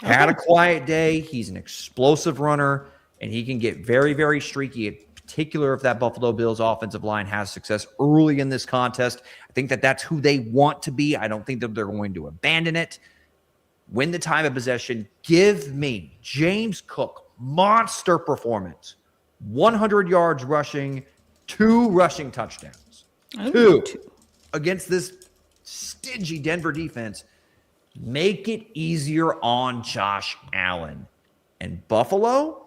Had a quiet day. He's an explosive runner, and he can get very, very streaky, in particular if that Buffalo Bills offensive line has success early in this contest. I think that that's who they want to be. I don't think that they're going to abandon it. Win the time of possession. Give me James Cook, monster performance, 100 yards rushing, 2 rushing touchdowns. 2 against this stingy Denver defense. Make it easier on Josh Allen. And Buffalo,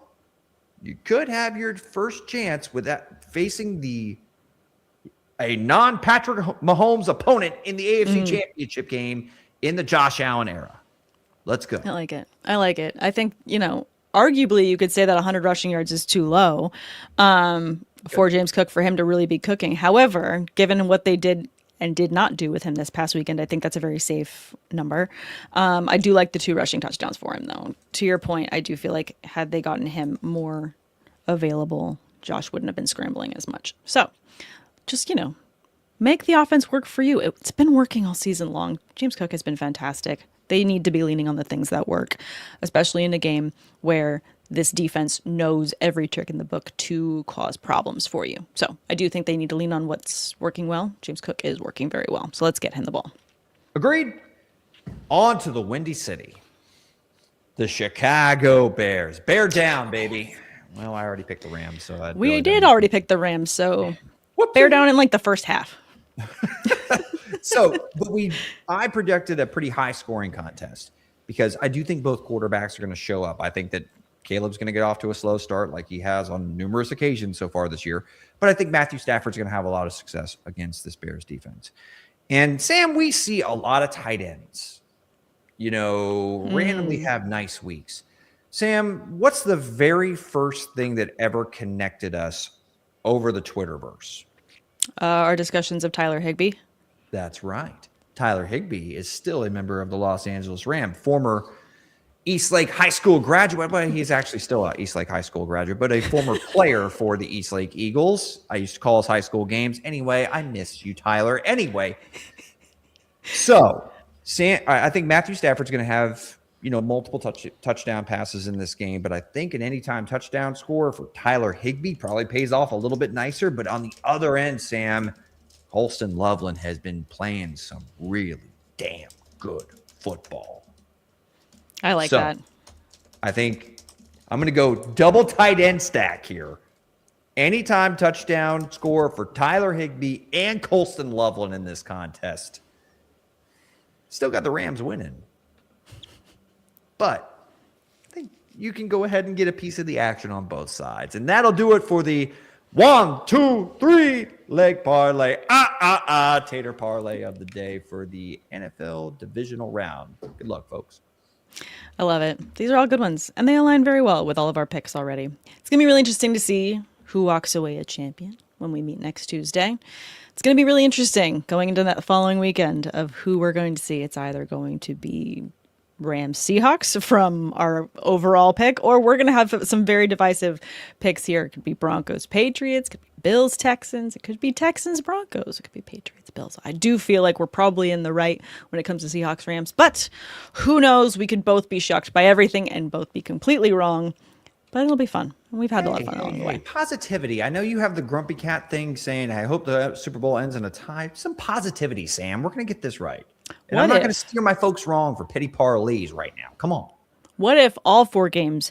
you could have your first chance with that facing a non-Patrick Mahomes opponent in the AFC Championship game in the Josh Allen era. Let's go. I like it. I think, arguably you could say that 100 rushing yards is too low for James Cook for him to really be cooking. However, given what they did and did not do with him this past weekend, I think that's a very safe number. I do like the 2 rushing touchdowns for him, though. To your point, I do feel like had they gotten him more available, Josh wouldn't have been scrambling as much. So just, make the offense work for you. It's been working all season long. James Cook has been fantastic. They need to be leaning on the things that work, especially in a game where this defense knows every trick in the book to cause problems for you. So I do think they need to lean on what's working well. James Cook is working very well. So let's get him the ball. Agreed. On to the Windy City. The Chicago Bears. Bear down, baby. Well, I already picked the Rams, so we did already pick the Rams, so bear down in like the first half. I projected a pretty high scoring contest because I do think both quarterbacks are going to show up. I think that Caleb's going to get off to a slow start like he has on numerous occasions so far this year. But I think Matthew Stafford's going to have a lot of success against this Bears defense. And Sam, we see a lot of tight ends, randomly have nice weeks. Sam, what's the very first thing that ever connected us over the Twitterverse? Our discussions of Tyler Higbee. That's right. Tyler Higbee is still a member of the Los Angeles Rams, former Eastlake High School graduate, but he's actually still an Eastlake High School graduate, but a former player for the Eastlake Eagles. I used to call his high school games. Anyway, I miss you, Tyler. Anyway, so Sam, I think Matthew Stafford's going to have multiple touchdown passes in this game, but I think an anytime touchdown score for Tyler Higbee probably pays off a little bit nicer. But on the other end, Sam, Holston Loveland has been playing some really damn good football. I like that. I think I'm going to go double tight end stack here. Anytime touchdown score for Tyler Higbee and Colston Loveland in this contest. Still got the Rams winning. But I think, you can go ahead and get a piece of the action on both sides. And that'll do it for the 1, 2, 3 leg parlay. Tater parlay of the day for the NFL Divisional Round. Good luck, folks. I love it. These are all good ones, and they align very well with all of our picks already. It's going to be really interesting to see who walks away a champion when we meet next Tuesday. It's going to be really interesting going into that following weekend of who we're going to see. It's either going to be Rams Seahawks from our overall pick, or we're going to have some very divisive picks here. It could be Broncos Patriots, it could be Bills Texans, it could be Texans Broncos, it could be Patriots Bills. I do feel like we're probably in the right when it comes to Seahawks Rams, but who knows? We could both be shocked by everything and both be completely wrong. But it'll be fun. We've had a lot of fun along the way. Positivity. I know you have the grumpy cat thing saying, I hope the Super Bowl ends in a tie. Some positivity, Sam. We're going to get this right. And I'm not going to steer my folks wrong for petty parlays right now. Come on. What if all 4 games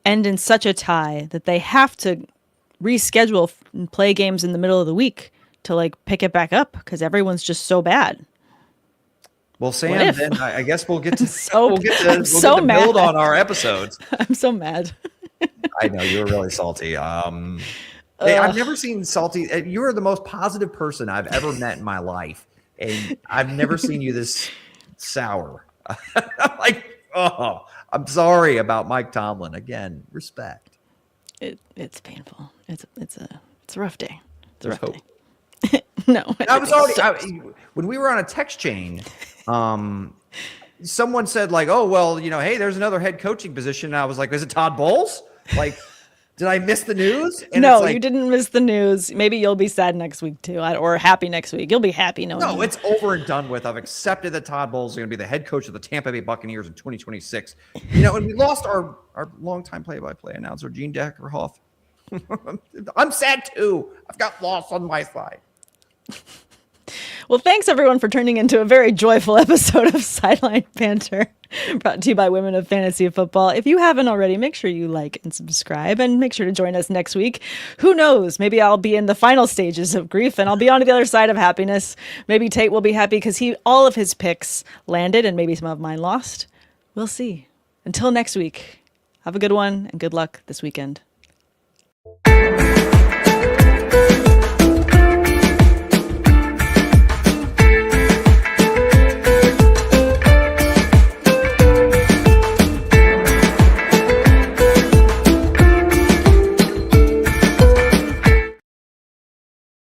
end in such a tie that they have to reschedule and play games in the middle of the week to like pick it back up because everyone's just so bad? Well, Sam, then I guess we'll get to mad. build on our episodes. I'm so mad. I know you're really salty. Hey, I've never seen salty. You are the most positive person I've ever met in my life, and I've never seen you this sour. I'm like, oh, I'm sorry about Mike Tomlin. Again, respect. It's painful. It's a rough day. It's a rough hope. day. No, I was already when we were on a text chain. Someone said like, oh, well, hey, there's another head coaching position. And I was like, is it Todd Bowles? Like, did I miss the news? And no, you didn't miss the news. Maybe you'll be sad next week too, or happy next week. You'll be happy. No, it's over and done with. I've accepted that Todd Bowles is going to be the head coach of the Tampa Bay Buccaneers in 2026. And we lost our longtime play-by-play announcer, Gene Deckerhoff. I'm sad too. I've got loss on my side. Well, thanks everyone for turning into a very joyful episode of Sideline Banter, brought to you by Women of Fantasy Football. If you haven't already, make sure you like and subscribe, and make sure to join us next week. Who knows? Maybe I'll be in the final stages of grief, and I'll be on the other side of happiness. Maybe Tate will be happy because all of his picks landed, and maybe some of mine lost. We'll see. Until next week, have a good one, and good luck this weekend.